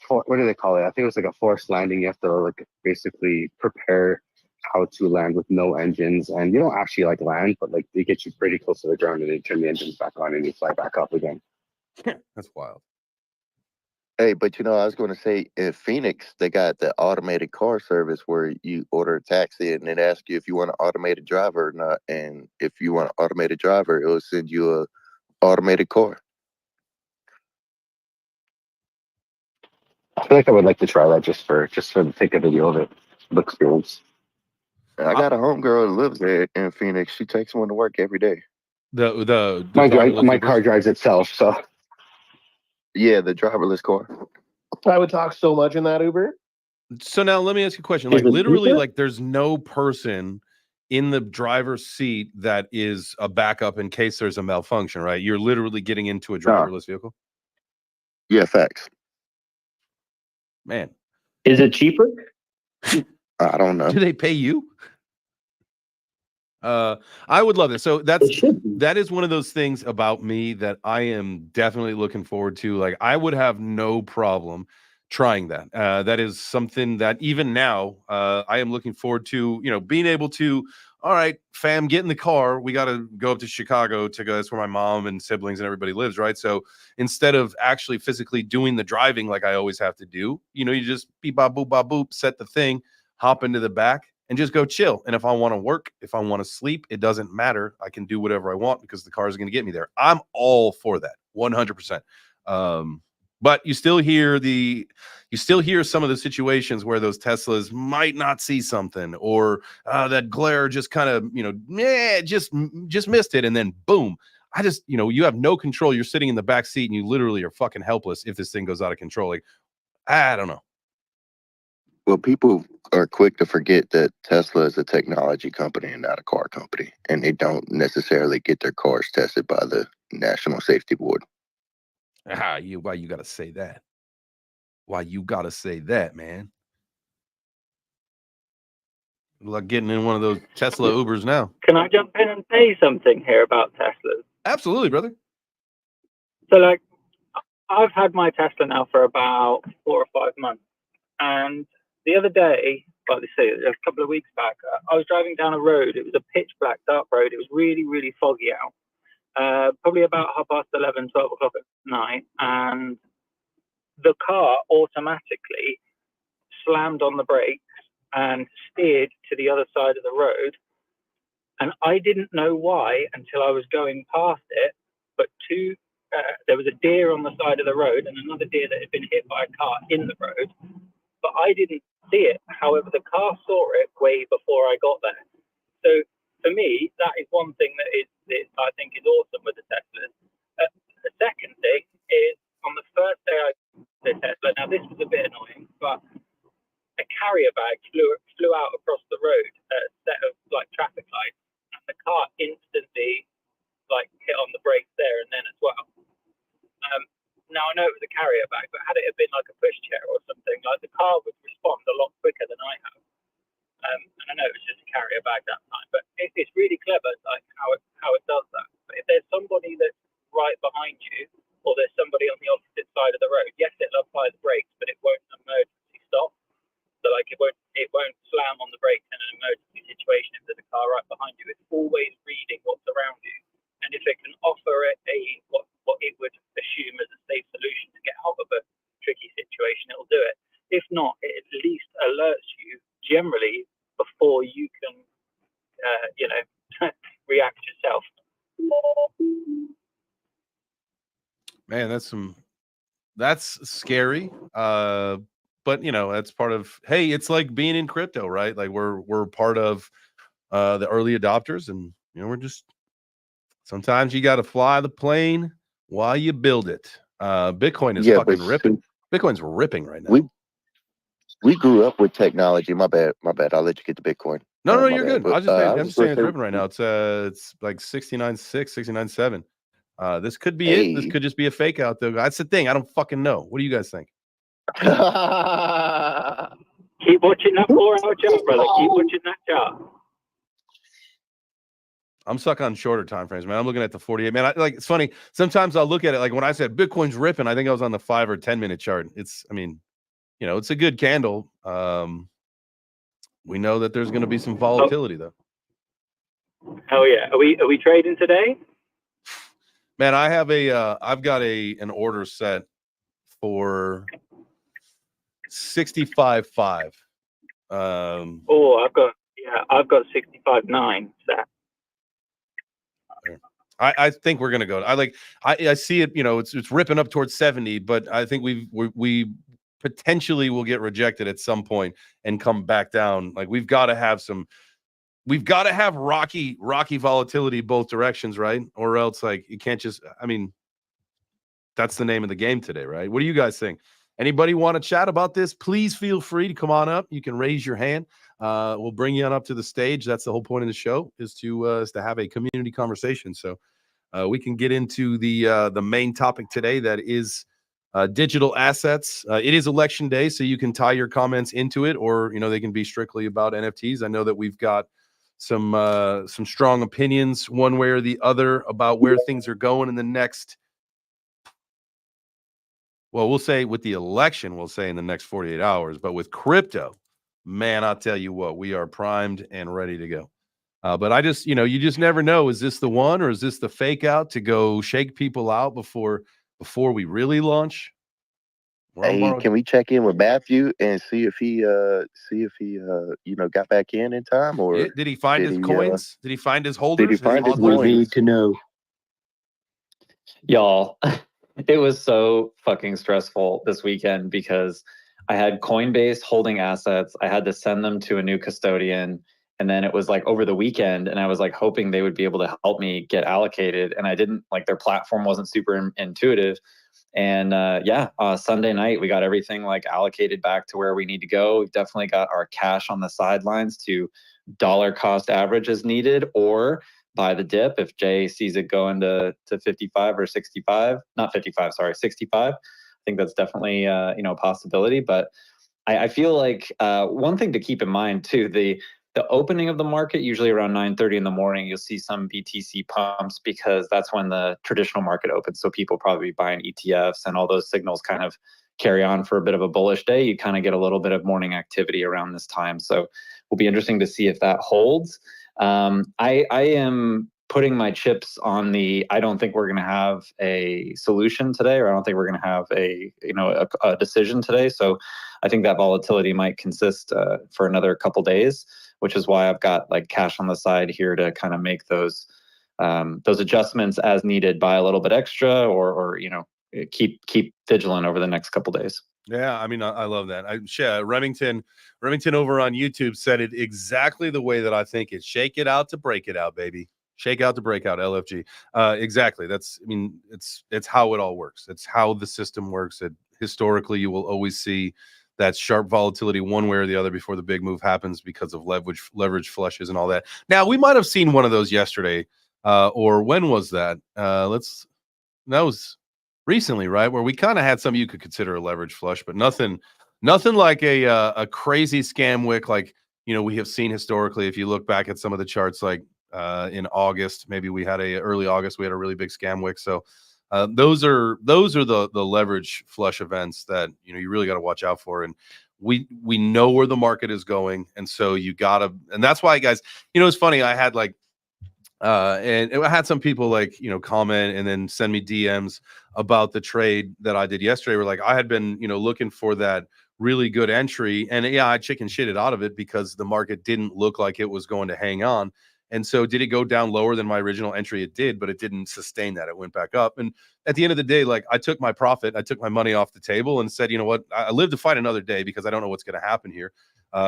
Speaker 4: what do they call it? I think it was like a forced landing. You have to like basically prepare how to land with no engines, and you don't actually like land, but like they get you pretty close to the ground, and they turn the engines back on, and you fly back up again.
Speaker 2: that's wild.
Speaker 3: Hey, but I was going to say in Phoenix, they got the automated car service where you order a taxi and it asks you if you want an automated driver or not. And if you want an automated driver, it will send you a automated car.
Speaker 4: I feel like I would like to try that just for the take a video of it, the experience.
Speaker 3: I got a homegirl that lives there in Phoenix. She takes one to work every day.
Speaker 2: The
Speaker 4: Mind you,
Speaker 2: driverless
Speaker 4: my
Speaker 2: Ubers?
Speaker 4: car drives itself, so
Speaker 3: Yeah, the driverless car.
Speaker 1: I would talk so much in that Uber.
Speaker 2: So now let me ask you a question.
Speaker 7: Is
Speaker 2: Like
Speaker 7: it
Speaker 2: literally,
Speaker 7: cheaper?
Speaker 2: like there's no person in the driver's seat that is a backup in case there's a malfunction, right? You're literally getting into a driverless vehicle.
Speaker 3: Yeah, facts.
Speaker 2: Man,
Speaker 7: Is it cheaper?
Speaker 3: I don't know.
Speaker 2: do they pay you? I would love this. So
Speaker 7: It should be.
Speaker 2: that is one of those things about me that I am definitely looking forward to. Like I would have no problem trying that. That is something that even now I am looking forward to, being able to, all right, fam, get in the car. We got to go up to Chicago to go. That's where my mom and siblings and everybody lives, right? So instead of actually physically doing the driving like I always have to do, you just beep, bop, boop, set the thing, hop into the back and just go chill. And if I want to work, if I want to sleep, it doesn't matter. I can do whatever I want because the car is going to get me there. I'm all for that, 100%. But you still hear some of the situations where those Teslas might not see something, or that glare just kind of, just missed it, and then boom. I just, you have no control. You're sitting in the back seat and you literally are fucking helpless if this thing goes out of control. Like, I don't know.
Speaker 3: Well, people are quick to forget that Tesla is a technology company and not a car company, and they don't necessarily get their cars tested by the National Safety Board.
Speaker 2: Why you gotta say that? Why you gotta say that, man? Like getting in one of those Tesla Ubers now.
Speaker 6: Can I jump in and say something here about Teslas?
Speaker 2: Absolutely, brother.
Speaker 6: So, like, I've had my Tesla now for about 4 or 5 months, and the other day, well, let's say a couple of weeks back, I was driving down a road. It was a pitch black, dark road. It was really, really foggy out. Probably about 11:30, 12 o'clock at night, and the car automatically slammed on the brakes and steered to the other side of the road. And I didn't know why until I was going past it, but there was a deer on the side of the road and another deer that had been hit by a car in the road, but I didn't see it. However, the car saw it way before I got there. So for me, that is one thing that I think is awesome with the Teslas. The second thing is on the first day I got the Tesla. Now this was a bit annoying, but a carrier bag flew out across the road at a set of like traffic lights, and the car instantly like hit on the brakes there and then as well. Now I know it was a carrier bag, but had it have been like a pushchair or something, like the car would respond a lot quicker than I have. And I know it was just a carrier bag that time, but it's really clever, like how it does that. But if there's somebody that's right behind you, or there's somebody on the opposite side of the road, yes, it'll apply the brakes, but it won't emergency stop. So like it won't slam on the brakes in an emergency situation if there's a car right behind you. It's always reading what's around you, and and if it can offer what it would assume as a safe solution to get out of a tricky situation, it'll do it. If not, it at least alerts you generally before you can, react yourself.
Speaker 2: Man, that's scary. But that's part of, hey, it's like being in crypto, right? Like we're part of the early adopters, and we're just, sometimes you got to fly the plane while you build it. Bitcoin is fucking ripping. Bitcoin's ripping right now.
Speaker 3: We grew up with technology. My bad. I'll let you get to Bitcoin.
Speaker 2: No, you're good.
Speaker 3: But,
Speaker 2: I'm just saying it's ripping right now. It's like 69.6, 69.7. This could be it. This could just be a fake out though. That's the thing. I don't fucking know. What do you guys think?
Speaker 6: Keep watching that 4-hour chart, brother. Keep watching that chart.
Speaker 2: I'm stuck on shorter time frames, man. I'm looking at the 48. Man, it's funny. Sometimes I'll look at it, like when I said Bitcoin's ripping, I think I was on the 5 or 10 minute chart. It's a good candle. We know that there's going to be some volatility though.
Speaker 6: Hell yeah. Are we trading today?
Speaker 2: Man, I've got an order set for 65.5.
Speaker 6: I've got 65.9 set.
Speaker 2: I think we're gonna go. I see it. It's ripping up towards 70, but I think we potentially will get rejected at some point and come back down. Like we've got to have rocky volatility both directions, right? Or else like you can't just. I mean, that's the name of the game today, right? What do you guys think? Anybody want to chat about this? Please feel free to come on up. You can raise your hand. We'll bring you on up to the stage. That's the whole point of the show, is to have a community conversation. So we can get into the main topic today, that is digital assets. It is election day, so you can tie your comments into it, or they can be strictly about NFTs. I know that we've got some strong opinions one way or the other about where things are going in the next. Well, we'll say with the election, we'll say in the next 48 hours, but with crypto, man, I'll tell you what, we are primed and ready to go. But I just, you just never know. Is this the one, or is this the fake out to go shake people out before we really launch?
Speaker 3: Hey, can we check in with Matthew and see if he got back in time, or
Speaker 2: did he find his coins? Did he find his holders?
Speaker 3: Did he find his
Speaker 4: We
Speaker 3: coins?
Speaker 4: need to know.
Speaker 5: Y'all, it was so fucking stressful this weekend because I had Coinbase holding assets. I had to send them to a new custodian. And then it was like over the weekend, and I was like hoping they would be able to help me get allocated. And I didn't, like, their platform wasn't super intuitive. And Sunday night, we got everything like allocated back to where we need to go. We've definitely got our cash on the sidelines to dollar cost average as needed, or buy the dip if Jay sees it going to 55 or 65, not 55, sorry, 65. I think that's definitely a possibility. But I feel like one thing to keep in mind too, the opening of the market, usually around 9:30 in the morning, you'll see some BTC pumps, because that's when the traditional market opens. So people probably buying ETFs, and all those signals kind of carry on for a bit of a bullish day. You kind of get a little bit of morning activity around this time. So will be interesting to see if that holds. I am putting my chips on I don't think we're going to have a solution today, or I don't think we're going to have a decision today. So I think that volatility might consist for another couple days, which is why I've got like cash on the side here to kind of make those adjustments as needed, buy a little bit extra, or keep vigilant over the next couple days.
Speaker 2: Yeah, I mean, I love that. Remington over on YouTube said it exactly the way that I think it. Shake it out to break it out, baby. Shake out to break out, LFG. Exactly. It's how it all works. It's how the system works. Historically, you will always see that sharp volatility one way or the other before the big move happens, because of leverage flushes and all that. Now, we might have seen one of those yesterday, or when was that? That was recently, right? Where we kind of had some you could consider a leverage flush, but nothing like a crazy scam wick like we have seen historically. If you look back at some of the charts, like in August, maybe early August, we had a really big scam wick. So those are the leverage flush events that you really got to watch out for. And we know where the market is going, and so you gotta. And that's why, guys, it's funny. I had And I had some people like, comment and then send me DMs about the trade that I did yesterday. Where like I had been, looking for that really good entry, and yeah, I chicken shitted out of it because the market didn't look like it was going to hang on. And so, did it go down lower than my original entry? It did, but it didn't sustain that. It went back up. And at the end of the day, like I took my profit, I took my money off the table and said, you know what, I live to fight another day because I don't know what's going to happen here.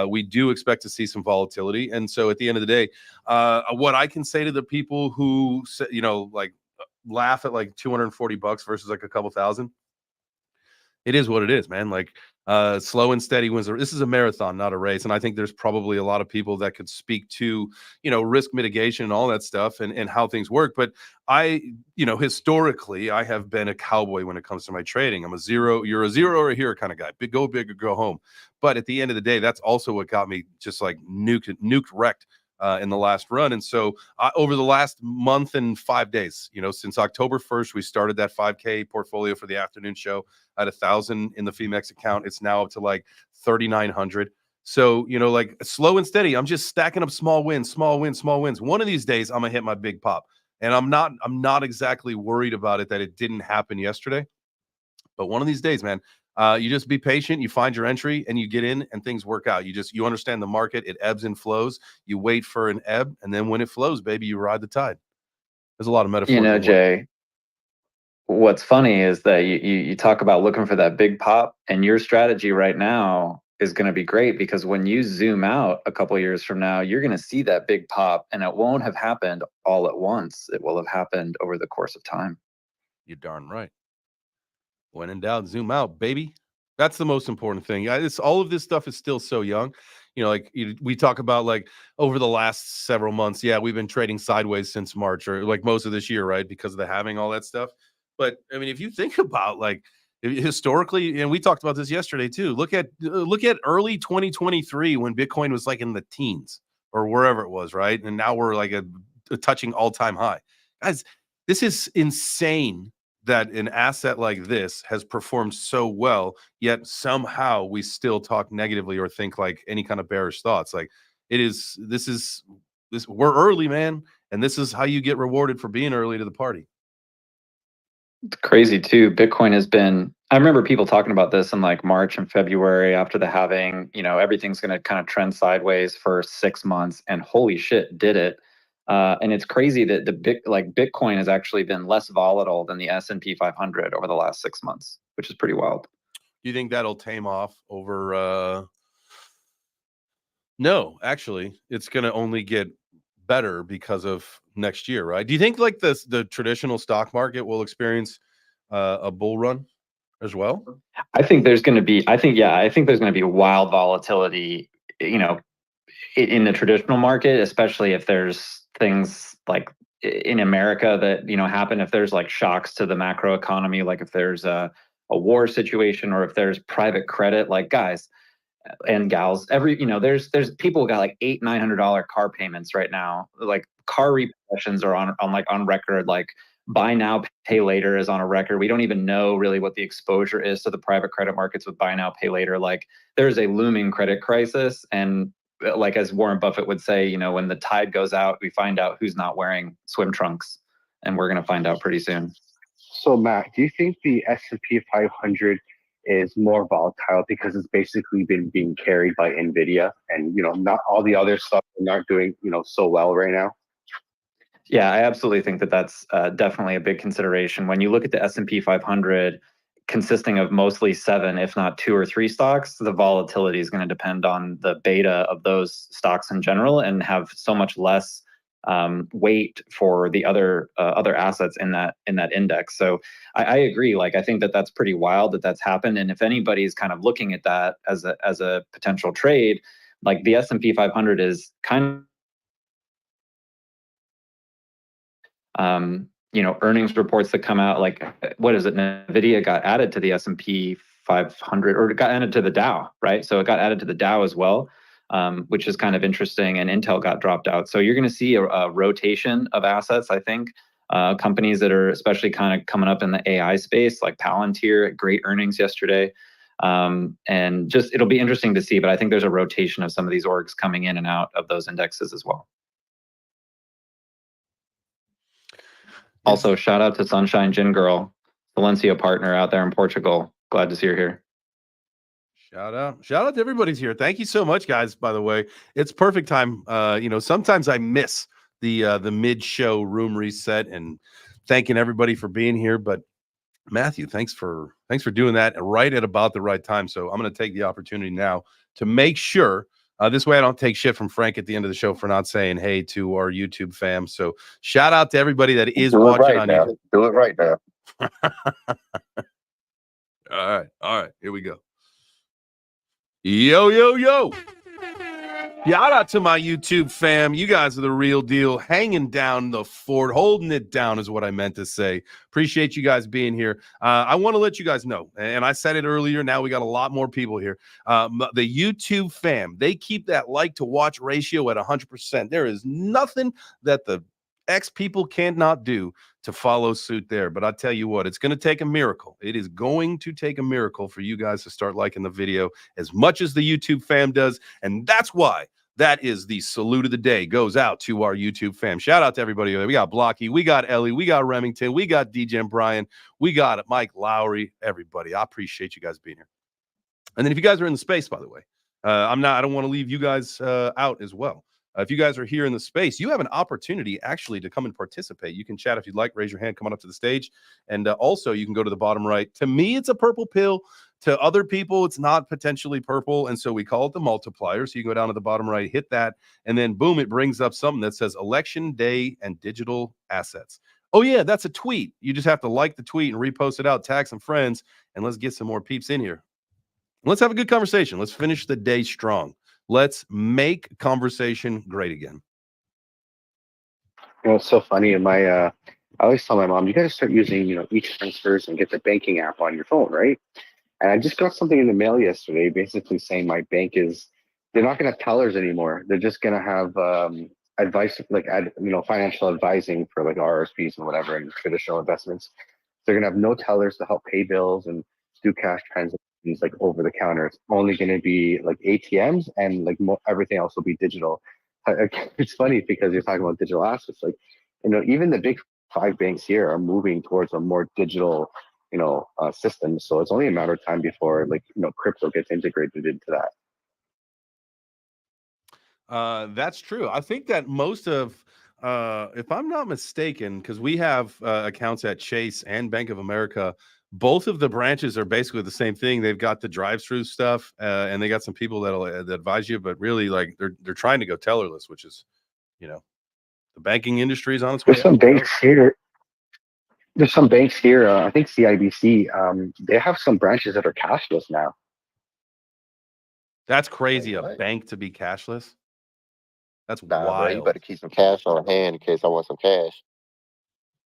Speaker 2: We do expect to see some volatility. And so at the end of the day, what I can say to the people who, like laugh at like $240 versus like a couple thousand, it is what it is, man. Like slow and steady wins. This is a marathon, not a race. And I think there's probably a lot of people that could speak to, risk mitigation and all that stuff and how things work. But I, historically, I have been a cowboy when it comes to my trading. I'm a zero, you're a zero or a hero kind of guy. Go big or go home. But at the end of the day, that's also what got me just like wrecked in the last run. And so over the last month and 5 days, since October 1st, we started that 5K portfolio for the afternoon show at 1,000 in the Femex account. It's now up to like 3,900. So, like slow and steady, I'm just stacking up small wins, small wins, small wins. One of these days I'm gonna hit my big pop. And I'm not exactly worried about it that it didn't happen yesterday. But one of these days, man, you just be patient, you find your entry and you get in and things work out. You understand the market, it ebbs and flows. You wait for an ebb, and then when it flows, baby, you ride the tide. There's a lot of metaphors.
Speaker 8: Jay, what's funny is that you talk about looking for that big pop, and your strategy right now is going to be great because when you zoom out a couple of years from now, you're going to see that big pop, and it won't have happened all at once. It will have happened over the course of time.
Speaker 2: You're darn right. When in doubt, zoom out, baby. That's the most important thing. It's all of this stuff is still so young. We talk about like over the last several months. Yeah, we've been trading sideways since March or like most of this year, right? Because of the halving, all that stuff. But I mean, if you think about like historically, and we talked about this yesterday too. Look at early 2023 when Bitcoin was like in the teens or wherever it was, right? And now we're like a touching all-time high. Guys, this is insane that an asset like this has performed so well, yet somehow we still talk negatively or think like any kind of bearish thoughts. Like this we're early, man. And this is how you get rewarded for being early to the party.
Speaker 8: It's crazy too. Bitcoin has been, I remember people talking about this in like March and February after the halving, everything's going to kind of trend sideways for 6 months, and holy shit, did it. And it's crazy that Bitcoin has actually been less volatile than the S&P 500 over the last 6 months, which is pretty wild.
Speaker 2: Do you think that'll tame off over? No, actually, it's going to only get better because of next year, right? Do you think like the traditional stock market will experience a bull run as well?
Speaker 8: I think there's going to be. I think there's going to be wild volatility. In the traditional market, especially if there's things like in America that happen, if there's like shocks to the macro economy, like if there's a war situation or if there's private credit, like guys and gals, there's people who got like $800-900 car payments right now. Like car repossessions are on record. Like buy now, pay later is on a record. We don't even know really what the exposure is to the private credit markets with buy now, pay later. Like there's a looming credit crisis, and like as Warren Buffett would say, when the tide goes out, we find out who's not wearing swim trunks, and we're going to find out pretty soon.
Speaker 4: So Matt, do you think the S&P 500 is more volatile because it's basically been being carried by Nvidia, and not all the other stuff are not doing so well right now?
Speaker 8: Yeah, I absolutely think that that's definitely a big consideration. When you look at the S&P 500 consisting of mostly 7, if not 2 or 3 stocks, the volatility is going to depend on the beta of those stocks in general and have so much less weight for the other assets in that index. So I agree. Like I think that that's pretty wild that that's happened. And if anybody's kind of looking at that as a potential trade, like the S&P 500 is kind of earnings reports that come out, like what is it? NVIDIA got added to the S&P 500, or it got added to the Dow, right? So it got added to the Dow as well, which is kind of interesting. And Intel got dropped out. So you're going to see a rotation of assets, I think. Companies that are especially kind of coming up in the AI space, like Palantir, great earnings yesterday. And just it'll be interesting to see. But I think there's a rotation of some of these orgs coming in and out of those indexes as well. Also, shout out to Sunshine Gin Girl, Valencia partner out there in Portugal. Glad to see her here.
Speaker 2: Shout out to everybody's here. Thank you so much, guys. By the way, it's perfect time. Sometimes I miss the mid-show room reset and thanking everybody for being here. But Matthew, thanks for doing that right at about the right time. So I'm going to take the opportunity now to make sure this way I don't take shit from Frank at the end of the show for not saying hey to our YouTube fam. So shout out to everybody that is watching on YouTube.
Speaker 3: Do it right now.
Speaker 2: All right, here we go. Yo. Shout out to my YouTube fam. You guys are the real deal. Hanging down the fort, holding it down is what I meant to say. Appreciate you guys being here. I want to let you guys know, and I said it earlier, now we got a lot more people here. The YouTube fam, they keep that like to watch ratio at 100%. There is nothing that the X people cannot do to follow suit there. But I tell you what, it's going to take a miracle. It is going to take a miracle for you guys to start liking the video as much as the YouTube fam does. And that's why that is the salute of the day goes out to our YouTube fam. Shout out to everybody. We got Blocky, we got Ellie, we got Remington, we got DJ and Brian, we got Mike Lowry, everybody. I appreciate you guys being here. And then if you guys are in the space, by the way, I don't want to leave you guys out as well. If you guys are here in the space, you have an opportunity actually to come and participate. You can chat if you'd like, raise your hand, come on up to the stage. And also you can go to the bottom right. To me, it's a purple pill. To other people, it's not potentially purple. And so we call it the multiplier. So you can go down to the bottom right, hit that, and then boom, it brings up something that says election day and digital assets. Oh yeah, that's a tweet. You just have to like the tweet and repost it out, tag some friends, and let's get some more peeps in here. Let's have a good conversation. Let's finish the day strong. Let's make conversation great again.
Speaker 4: It's so funny. In I always tell my mom, you got to start using, e-transfers and get the banking app on your phone, right? And I just got something in the mail yesterday, basically saying my bank they're not going to have tellers anymore. They're just going to have advice, financial advising for like RSPs and whatever, and traditional investments. They're going to have no tellers to help pay bills and do cash transactions like over the counter. It's only going to be like ATMs, and like everything else will be digital. It's funny because you're talking about digital assets. Like, even the big 5 banks here are moving towards a more digital, system. So it's only a matter of time before crypto gets integrated into that.
Speaker 2: That's true. I think that most of, if I'm not mistaken, because we have accounts at Chase and Bank of America, both of the branches are basically the same thing. They've got the drive-through stuff, and they got some people that advise you, but really, like they're trying to go tellerless, which is, the banking industry is on its way.
Speaker 4: There's some banks here. There's some banks here. I think CIBC. They have some branches that are cashless now.
Speaker 2: That's crazy. A bank to be cashless. That's wild.
Speaker 3: Bro, you better keep some cash on hand in case I want some cash.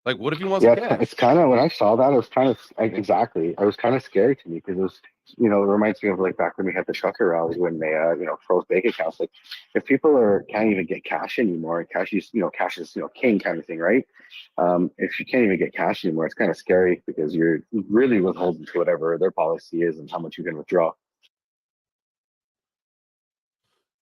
Speaker 2: Like, what if you want some cash?
Speaker 4: It's kind of, when I saw that, it was kind of exactly. It was kind of scary to me because it was, it reminds me of like back when we had the trucker rally when they, froze bank accounts. Like, if people can't even get cash anymore, cash is king kind of thing, right? If you can't even get cash anymore, it's kind of scary because you're really withholding to whatever their policy is and how much you can withdraw.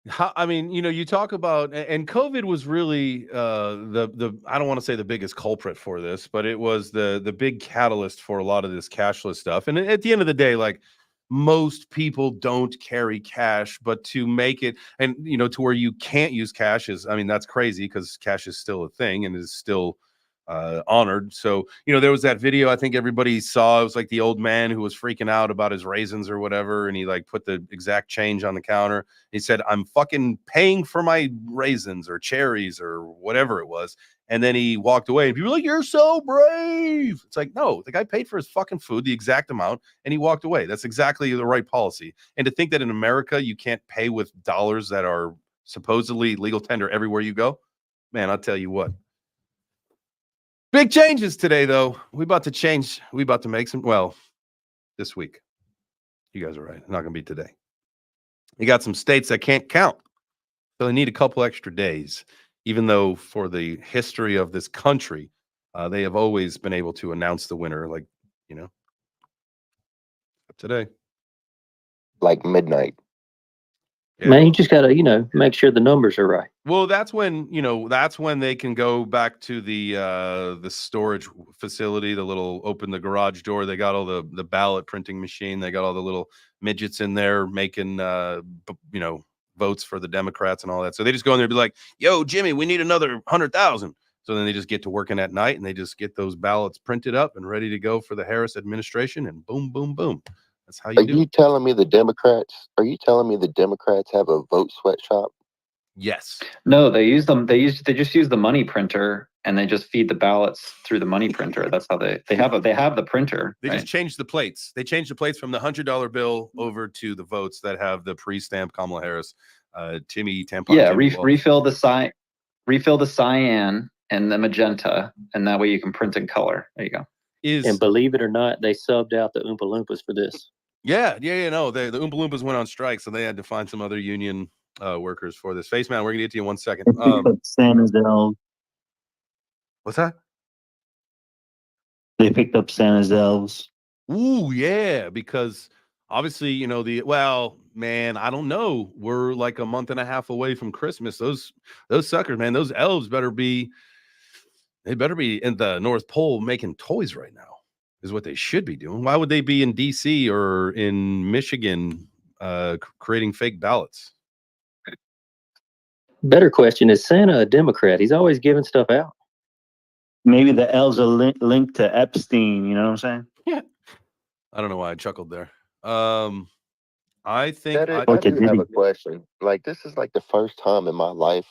Speaker 2: You talk about, and COVID was really the I don't want to say the biggest culprit for this, but it was the big catalyst for a lot of this cashless stuff. And at the end of the day, like, most people don't carry cash, but to make it, and to where you can't use cash is, that's crazy because cash is still a thing and is still honored. So, there was that video I think everybody saw. It was like the old man who was freaking out about his raisins or whatever, and he like put the exact change on the counter. He said, "I'm fucking paying for my raisins or cherries or whatever it was." And then he walked away, and people were like, "You're so brave." It's like, no, the guy paid for his fucking food, the exact amount, and he walked away. That's exactly the right policy. And to think that in America you can't pay with dollars that are supposedly legal tender everywhere you go, man, I'll tell you what. Big changes today, though. We about to change. We about to make some, this week. You guys are right. It's not going to be today. You got some states that can't count. So they need a couple extra days, even though for the history of this country, they have always been able to announce the winner, today.
Speaker 3: Like midnight.
Speaker 2: Yeah.
Speaker 5: Man, you just gotta, make sure the numbers are right.
Speaker 2: Well, that's when they can go back to the storage facility, the little open the garage door. They got all the ballot printing machine. They got all the little midgets in there making votes for the Democrats and all that. So they just go in there and be like, "Yo, Jimmy, we need another 100,000." So then they just get to working at night and they just get those ballots printed up and ready to go for the Harris administration. And boom, boom, boom. That's how you
Speaker 3: Are
Speaker 2: do
Speaker 3: you
Speaker 2: it.
Speaker 3: telling me the Democrats? Are you telling me the Democrats have a vote sweatshop?
Speaker 2: Yes.
Speaker 8: No, they just use the money printer and they just feed the ballots through the money printer. That's how they have the printer.
Speaker 2: They
Speaker 8: right?
Speaker 2: just changed the plates. They changed the plates from the $100 bill over to the votes that have the pre-stamped Kamala Harris, Timmy Tampon.
Speaker 8: Yeah,
Speaker 2: Timmy Walsh.
Speaker 8: refill the cyan and the magenta, and that way you can print in color. There you go.
Speaker 5: And believe it or not, they subbed out the Oompa Loompas for this.
Speaker 2: Yeah. No, the Oompa Loompas went on strike, so they had to find some other union workers for this. Face man, we're gonna get to you in 1 second.
Speaker 7: Santa's elves.
Speaker 2: What's that?
Speaker 7: They picked up Santa's elves.
Speaker 2: Ooh, yeah, because obviously, man, I don't know. We're like a month and a half away from Christmas. Those suckers, man, those elves better be in the North Pole making toys right now, is what they should be doing. Why would they be in DC or in Michigan creating fake ballots?
Speaker 5: Better question, is Santa a Democrat? He's always giving stuff out.
Speaker 7: Maybe the elves are linked to Epstein. You know what I'm saying?
Speaker 2: Yeah. I don't know why I chuckled there. I think
Speaker 3: I do have a question. Like, this is like the first time in my life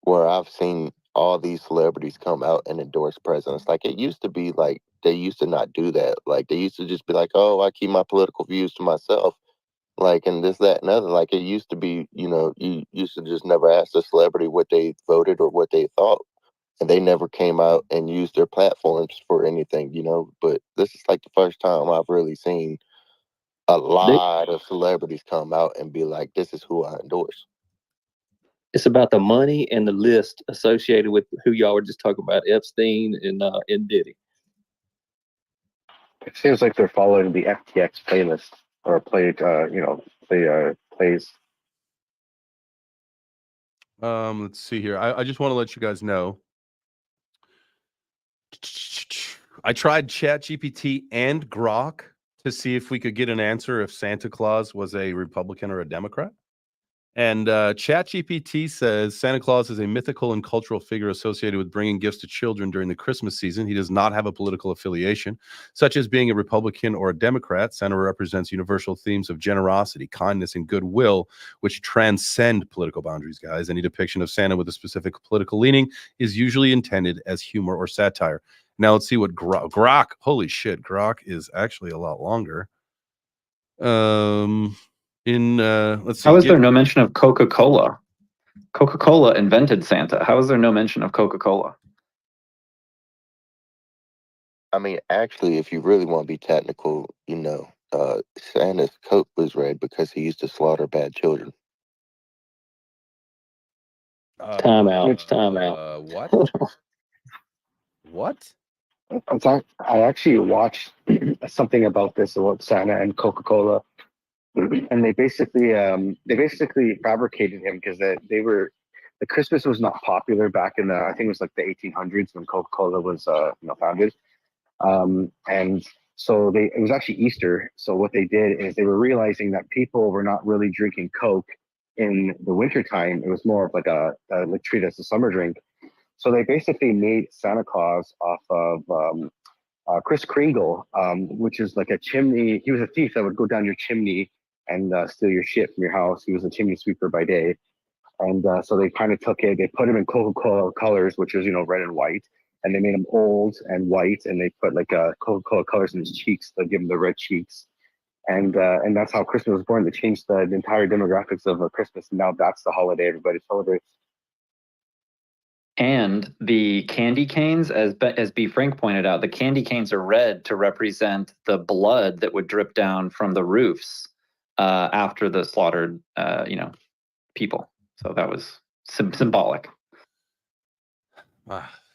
Speaker 3: where I've seen all these celebrities come out and endorse presidents. Like, it used to be like they used to not do that. Like, they used to just be like, "Oh, I keep my political views to myself." Like, and this, that, and other. Like, it used to be, you used to just never ask a celebrity what they voted or what they thought. And they never came out and used their platforms for anything, But this is like the first time I've really seen a lot of celebrities come out and be like, "This is who I endorse."
Speaker 5: It's about the money and the list associated with who y'all were just talking about, Epstein and Diddy.
Speaker 4: It seems like they're following the FTX playlist or plays.
Speaker 2: Let's see here. I just want to let you guys know. I tried ChatGPT and Grok to see if we could get an answer if Santa Claus was a Republican or a Democrat. And ChatGPT says Santa Claus is a mythical and cultural figure associated with bringing gifts to children during the Christmas season. He does not have a political affiliation, such as being a Republican or a Democrat. Santa represents universal themes of generosity, kindness, and goodwill, which transcend political boundaries, guys. Any depiction of Santa with a specific political leaning is usually intended as humor or satire. Now let's see what Grok. Holy shit, Grok is actually a lot longer. Let's see.
Speaker 8: How is there no mention of Coca-Cola? Coca-Cola invented Santa. How is there no mention of Coca-Cola?
Speaker 3: I mean, actually, if you really want to be technical, Santa's coat was red because he used to slaughter bad children.
Speaker 5: Time out.
Speaker 2: What? What?
Speaker 4: I actually watched something about this, about Santa and Coca-Cola, and they basically fabricated him because the Christmas was not popular back in I think it was like the 1800s when Coca-Cola was founded, and so it was actually Easter. So what they did is they were realizing that people were not really drinking Coke in the wintertime. It was more of like like treated as a summer drink. So they basically made Santa Claus off of Kris Kringle, which is like a chimney. He was a thief that would go down your chimney and steal your shit from your house. He was a chimney sweeper by day. And so they kind of took it, they put him in Coca-Cola colors, which is, red and white. And they made him old and white. And they put like Coca-Cola colors in his cheeks to give him the red cheeks. And that's how Christmas was born. They changed the entire demographics of Christmas. And now that's the holiday everybody celebrates.
Speaker 8: And the candy canes, as B. Frank pointed out, the candy canes are red to represent the blood that would drip down from the roofs after the slaughtered, people. So that was symbolic.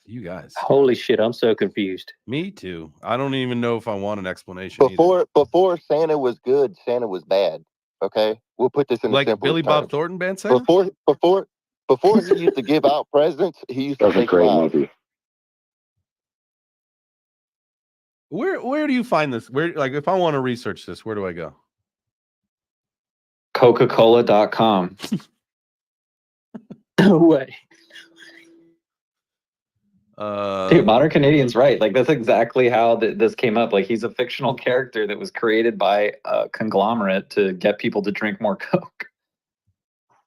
Speaker 2: You guys.
Speaker 5: Holy shit, I'm so confused.
Speaker 2: Me too. I don't even know if I want an explanation.
Speaker 3: Before Santa was good, Santa was bad. Okay, we'll put this in
Speaker 2: Like
Speaker 3: simple
Speaker 2: Billy Bob
Speaker 3: terms.
Speaker 2: Thornton band said?
Speaker 3: Before he used to give out presents, he used to
Speaker 4: That was a
Speaker 3: take
Speaker 4: great
Speaker 3: vows.
Speaker 4: movie.
Speaker 2: Where do you find this? Where, like, if I want to research this, where do I go?
Speaker 8: Coca-Cola.com.
Speaker 5: No way.
Speaker 8: Dude, Modern Canadian's right. Like, that's exactly how this came up. Like, he's a fictional character that was created by a conglomerate to get people to drink more Coke.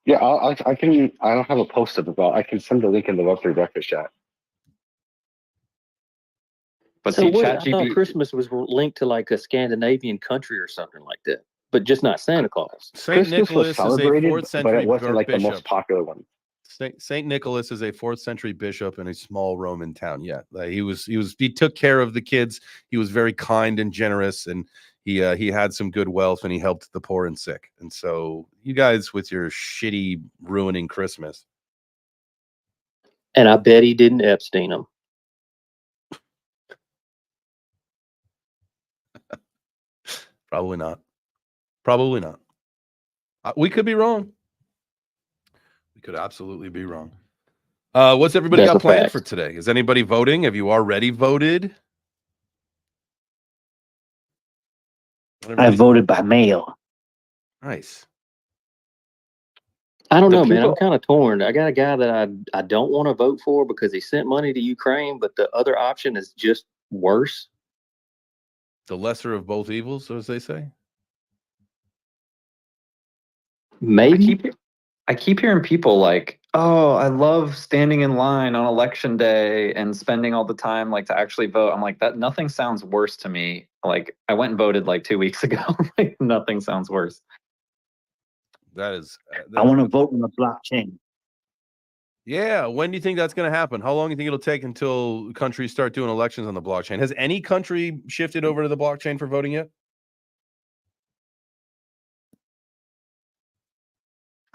Speaker 4: Yeah, I can. I don't have a post up about. I can send the link in the Web3 breakfast chat.
Speaker 8: But
Speaker 5: So
Speaker 8: see,
Speaker 5: what? I thought
Speaker 8: ChatGPT.
Speaker 5: Christmas was linked to like a Scandinavian country or something like that, but just not Santa Claus.
Speaker 2: Saint
Speaker 4: Christmas was
Speaker 2: Nicholas is a
Speaker 4: celebrated,
Speaker 2: 4th
Speaker 4: but
Speaker 2: century
Speaker 4: it wasn't like the most
Speaker 2: bishop.
Speaker 4: popular one.
Speaker 2: Saint Nicholas is a 4th century bishop in a small Roman town. Yeah, he took care of the kids. He was very kind and generous, and he had some good wealth, and he helped the poor and sick. And so, you guys with your shitty ruining Christmas.
Speaker 5: And I bet he didn't Epstein them.
Speaker 2: Probably not. Probably not. We could be wrong. We could absolutely be wrong. What's everybody
Speaker 5: That's
Speaker 2: got
Speaker 5: a
Speaker 2: planned
Speaker 5: fact.
Speaker 2: for today? Is anybody voting? Have you already voted?
Speaker 7: I voted by mail.
Speaker 2: Nice.
Speaker 5: I don't
Speaker 8: The
Speaker 5: know, man. I'm
Speaker 8: people-
Speaker 5: kind of torn. I got a guy that I don't want to vote for because he sent money to Ukraine, but the other option is just worse.
Speaker 2: The lesser of both evils, as they say.
Speaker 5: Maybe.
Speaker 8: I keep hearing people like, oh, I love standing in line on election day and spending all the time like to actually vote. I'm like, that nothing sounds worse to me. Like, I went and voted like 2 weeks ago. Like, nothing sounds worse.
Speaker 2: That is.
Speaker 7: I want to vote on the blockchain.
Speaker 2: Yeah. When do you think that's going to happen? How long do you think it'll take until countries start doing elections on the blockchain? Has any country shifted over to the blockchain for voting yet?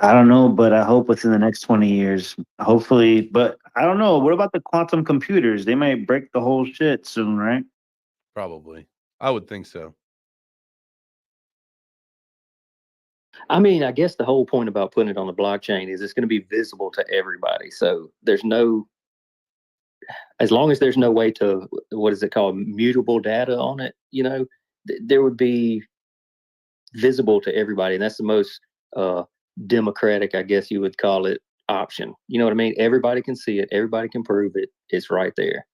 Speaker 7: I don't know, but I hope within the next 20 years. Hopefully, but I don't know. What about the quantum computers? They might break the whole shit soon, right?
Speaker 2: Probably. I would think so.
Speaker 5: I mean, I guess the whole point about putting it on the blockchain is it's going to be visible to everybody. So as long as there's no way to, what is it called, mutable data on it, there would be visible to everybody. And that's the most democratic, I guess you would call it, option. You know what I mean? Everybody can see it. Everybody can prove it. It's right there.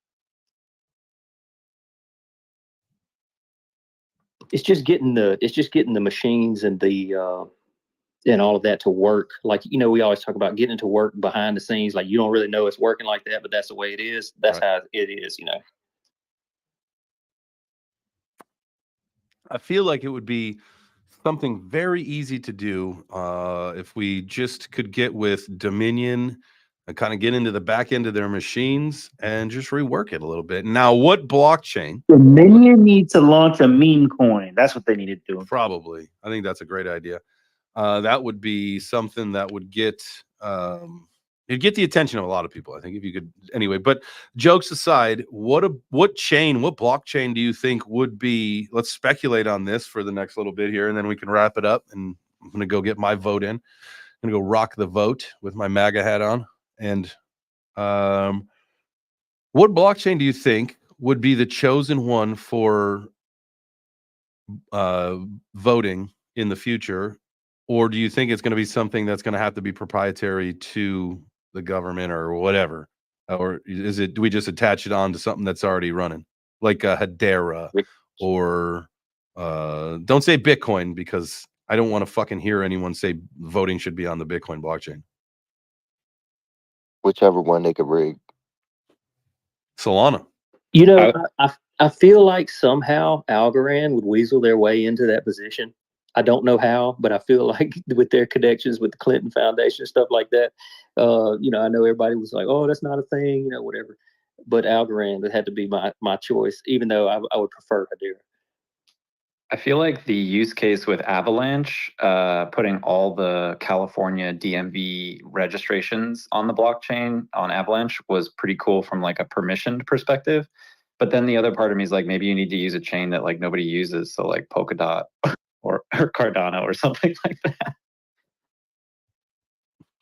Speaker 5: It's just getting the machines and the and all of that to work. Like, we always talk about getting it to work behind the scenes. Like, you don't really know it's working like that, but that's the way it is. That's
Speaker 2: Right.
Speaker 5: how it is,
Speaker 2: I feel like it would be something very easy to do if we just could get with Dominion and kind of get into the back end of their machines and just rework it a little bit. Now, what blockchain?
Speaker 7: Dominion needs to launch a meme coin. That's what they need to do.
Speaker 2: Probably. I think that's a great idea. That would be something that would get it'd get the attention of a lot of people, I think, if you could. Anyway, but jokes aside, what blockchain do you think would be? Let's speculate on this for the next little bit here, and then we can wrap it up. And I'm gonna go get my vote in. I'm gonna go rock the vote with my MAGA hat on. And what blockchain do you think would be the chosen one for voting in the future? Or do you think it's going to be something that's going to have to be proprietary to the government or whatever? Or do we just attach it on to something that's already running, like a Hedera, or don't say Bitcoin, because I don't want to fucking hear anyone say voting should be on the Bitcoin blockchain.
Speaker 3: Whichever one they could rig.
Speaker 2: Solana.
Speaker 5: I feel like somehow Algorand would weasel their way into that position. I don't know how, but I feel like with their connections with the Clinton Foundation, stuff like that, I know everybody was like, oh, that's not a thing, whatever. But Algorand had to be my choice, even though I would prefer Hedera.
Speaker 8: I feel like the use case with Avalanche, putting all the California DMV registrations on the blockchain on Avalanche was pretty cool from like a permissioned perspective. But then the other part of me is like, maybe you need to use a chain that like nobody uses. So like Polkadot or Cardano or something like that.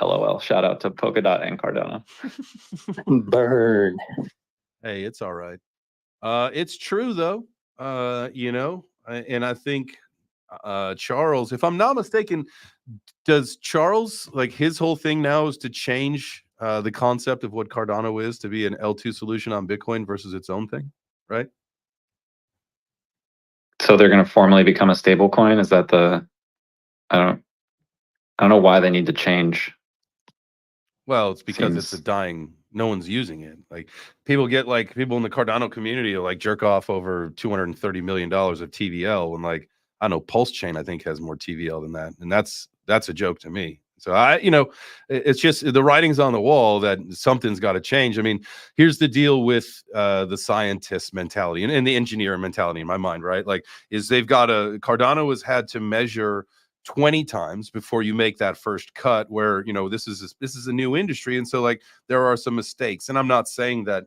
Speaker 8: LOL. Shout out to Polkadot and Cardano.
Speaker 5: Burn.
Speaker 2: Hey, it's all right. It's true though. And I think Charles, if I'm not mistaken, does Charles, like, his whole thing now is to change the concept of what Cardano is to be an L2 solution on Bitcoin versus its own thing, right?
Speaker 8: So they're going to formally become a stable coin? Is that the? I don't know why they need to change.
Speaker 2: Well, it's because it's a dying. No one's using it. Like, people in the Cardano community will like jerk off over $230 million of TVL, and like, I don't know, Pulse Chain I think has more TVL than that, and that's a joke to me. So it's just the writing's on the wall that something's got to change. I mean, here's the deal with the scientist mentality and the engineer mentality in my mind, right? Like, is Cardano has had to measure 20 times before you make that first cut, where this is a new industry, and so like there are some mistakes. And I'm not saying that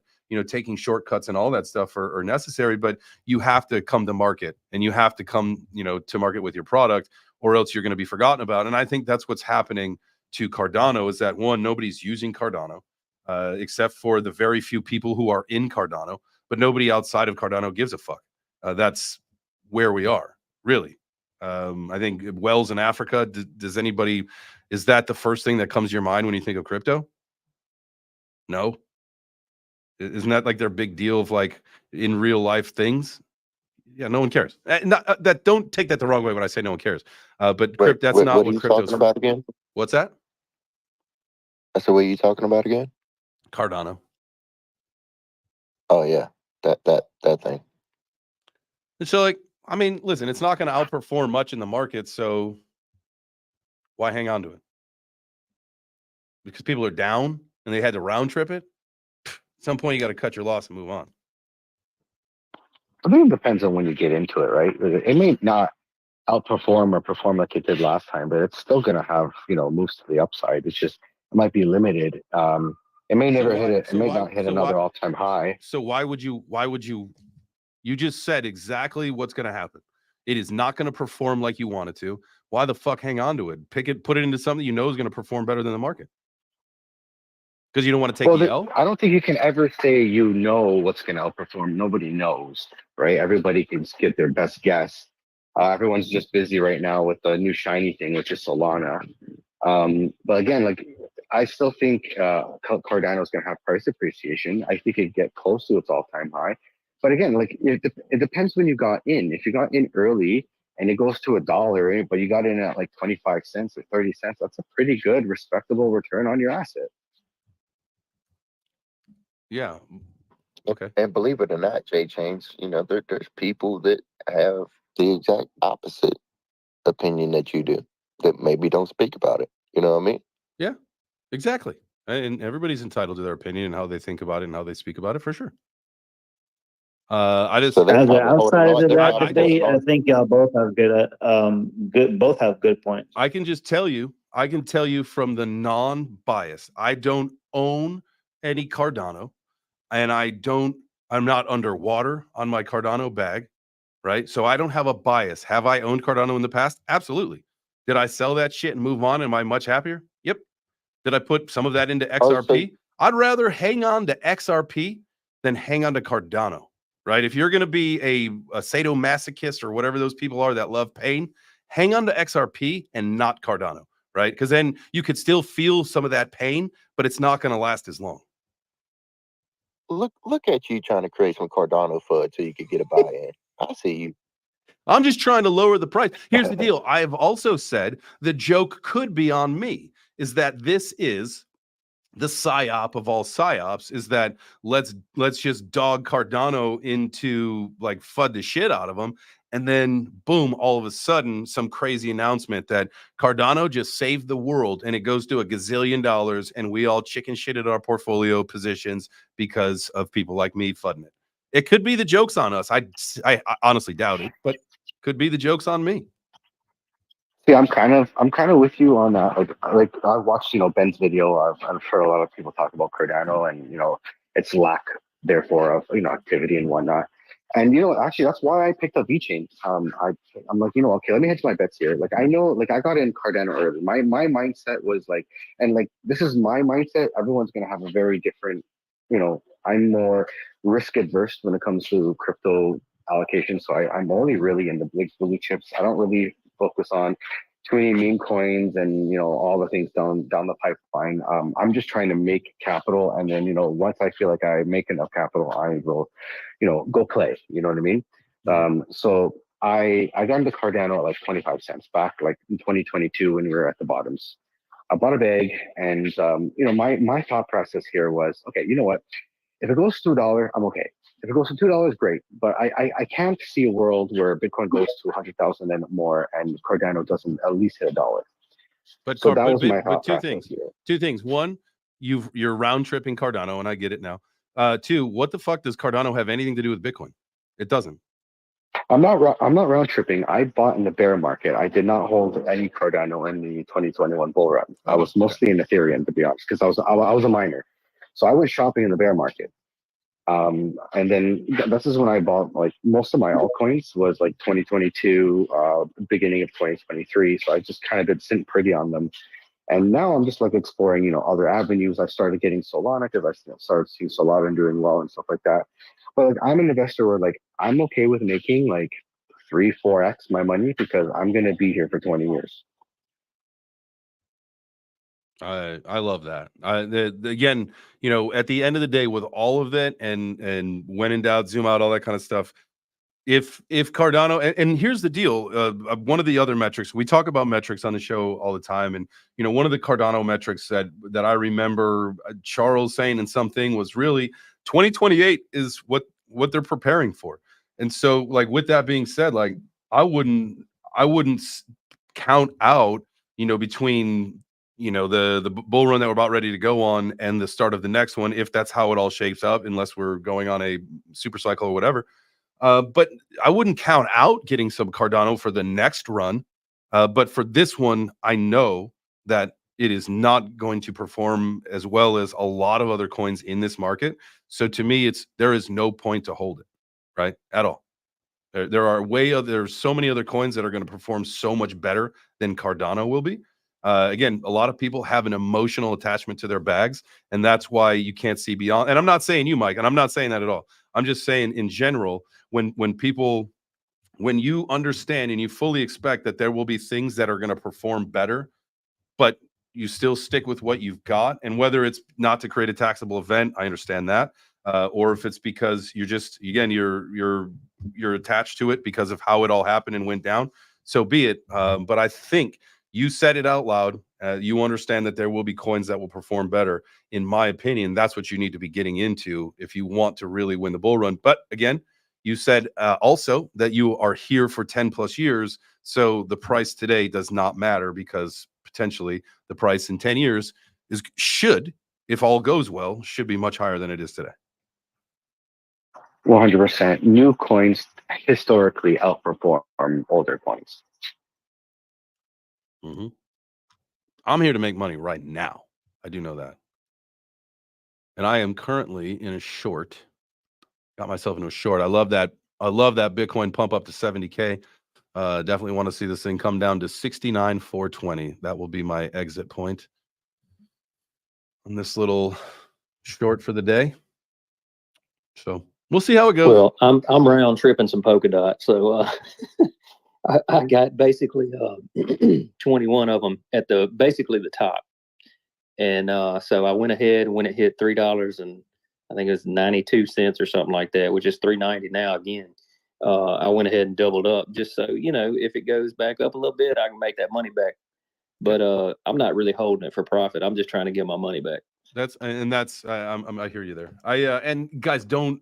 Speaker 2: taking shortcuts and all that stuff are necessary, but you have to come to market, and you have to come to market with your product, or else you're going to be forgotten about. And I think that's what's happening to Cardano, is that, one, nobody's using Cardano except for the very few people who are in Cardano, but nobody outside of Cardano gives a fuck. That's where we are, really. I think wells in Africa. Is that the first thing that comes to your mind when you think of crypto? No. Isn't that like their big deal of like in real life things? Yeah, no one cares. Don't take that the wrong way when I say no one cares. But that's not what crypto's
Speaker 3: talking about again.
Speaker 2: What's that?
Speaker 3: That's the way you talking about again.
Speaker 2: Cardano.
Speaker 3: Oh yeah, that thing.
Speaker 2: And so, like, I mean, listen, it's not going to outperform much in the market, so why hang on to it? Because people are down and they had to round trip it? At some point, you got to cut your loss and move on.
Speaker 4: I think it depends on when you get into it, right? It may not outperform or perform like it did last time, but it's still going to have, moves to the upside. It's just, it might be limited. It may never hit it. It may not hit another all-time high.
Speaker 2: So why would you, you just said exactly what's going to happen. It is not going to perform like you want it to. Why the fuck hang on to it? Put it into something is going to perform better than the market. Because you don't want to take the L?
Speaker 4: I don't think you can ever say what's going to outperform. Nobody knows, right? Everybody can get their best guess. Everyone's just busy right now with the new shiny thing, which is Solana. But again, like, I still think Cardano is going to have price appreciation. I think it'd get close to its all-time high. But again, like, it depends when you got in. If you got in early and it goes to $1, but you got in at like 25 cents or 30 cents, that's a pretty good, respectable return on your asset.
Speaker 2: Yeah. Okay.
Speaker 3: And believe it or not, J-Chains, there's people that have the exact opposite opinion that you do, that maybe don't speak about it. You know what I mean?
Speaker 2: Yeah, exactly. And everybody's entitled to their opinion and how they think about it and how they speak about it, for sure.
Speaker 7: Outside of that debate, I think y'all both have good points.
Speaker 2: I can tell you from the non-bias, I don't own any Cardano, and I'm not underwater on my Cardano bag, right? So I don't have a bias. Have I owned Cardano in the past? Absolutely. Did I sell that shit and move on? Am I much happier? Yep. Did I put some of that into XRP? I'd rather hang on to XRP than hang on to Cardano, right? If you're going to be a sadomasochist or whatever those people are that love pain, hang on to XRP and not Cardano, right? Because then you could still feel some of that pain, but it's not going to last as long.
Speaker 3: Look at you trying to create some Cardano FUD so you could get a buy-in. I see you.
Speaker 2: I'm just trying to lower the price. Here's the deal. I have also said the joke could be on me, is that this is the psyop of all psyops, is that let's just dog Cardano into like FUD the shit out of them. And then boom, all of a sudden, some crazy announcement that Cardano just saved the world and it goes to $1 gazillion and we all chicken shit at our portfolio positions because of people like me FUDing it. It could be the joke's on us. I honestly doubt it, but could be the joke's on me.
Speaker 4: See, I'm kind of with you on that. Like I watched, Ben's video. I'm sure a lot of people talk about Cardano and its lack, therefore, of activity and whatnot. And you know, actually, that's why I picked up VeChain. I'm like, you know, okay, let me hedge my bets here. Like, I know, like, I got in Cardano early. My mindset was like, and like, this is my mindset. Everyone's gonna have a very different, you know. I'm more risk adverse when it comes to crypto allocation, so I'm only really in the big blue chips. I don't really focus on too many meme coins and, you know, all the things down the pipeline. I'm just trying to make capital, and then, you know, once I feel like I make enough capital, I will, you know, go play. You know what I mean? So I got into Cardano at like 25 cents back, like in 2022 when we were at the bottoms. I bought a bag, and you know, my thought process here was, okay, you know what? If it goes to $1, I'm okay. If it goes to $2, great. But I can't see a world where Bitcoin goes to 100,000 and more, and Cardano doesn't at least hit $1.
Speaker 2: But
Speaker 4: So that was my
Speaker 2: but
Speaker 4: thought process here.
Speaker 2: Two things. One, you're round tripping Cardano, and I get it now. Two, what the fuck does Cardano have anything to do with Bitcoin? It doesn't.
Speaker 4: I'm not round tripping. I bought in the bear market. I did not hold any Cardano in the 2021 bull run. I was mostly in Ethereum, to be honest, because I was a miner. So I went shopping in the bear market. And then this is when I bought, like, most of my altcoins was like 2022, beginning of 2023. So I just kind of did sitting pretty on them. And now I'm just like exploring, you know, other avenues. I started getting Solana because I started seeing Solana doing well and stuff like that. But like, I'm an investor where, like, I'm okay with making like 3-4x my money because I'm gonna be here for 20 years.
Speaker 2: I love that. Again, you know, at the end of the day, with all of that, and when in doubt, zoom out, all that kind of stuff. If Cardano, and here's the deal, one of the other metrics, we talk about metrics on the show all the time, and you know, one of the Cardano metrics that I remember Charles saying in something was really 2028 is what they're preparing for. And so, like, with that being said, like, I wouldn't count out, you know, between, you know, the bull run that we're about ready to go on and the start of the next one, if that's how it all shapes up, unless we're going on a super cycle or whatever. But I wouldn't count out getting some Cardano for the next run. But for this one, I know that it is not going to perform as well as a lot of other coins in this market. So to me, there is no point to hold it, right? At all. There's so many other coins that are going to perform so much better than Cardano will be. Again, a lot of people have an emotional attachment to their bags, and that's why you can't see beyond. And I'm not saying you, Mike, and I'm not saying that at all. I'm just saying in general, when you understand and you fully expect that there will be things that are going to perform better, but you still stick with what you've got, and whether it's not to create a taxable event, I understand that, or if it's because you're just, again, you're attached to it because of how it all happened and went down, so be it. But I think you said it out loud. You understand that there will be coins that will perform better. In my opinion, that's what you need to be getting into if you want to really win the bull run. But again, you said also that you are here for 10 plus years. So the price today does not matter, because potentially the price in 10 years should, if all goes well, should be much higher than it is today.
Speaker 4: 100%. New coins historically outperform older coins.
Speaker 2: Mm-hmm. I'm here to make money right now. I do know that. And I am currently in a short. Got myself into a short. I love that Bitcoin pump up to 70K. Definitely want to see this thing come down to 69,420. That will be my exit point on this little short for the day. So we'll see how it goes.
Speaker 5: Well, I'm round tripping some polka dots, so I got basically 21 of them at basically the top, and so I went ahead when it hit $3 and I think it was 92 cents or something like that, which is $3.90 now again. I went ahead and doubled up just so, you know, if it goes back up a little bit, I can make that money back. But I'm not really holding it for profit. I'm just trying to get my money back.
Speaker 2: I hear you there. And guys, don't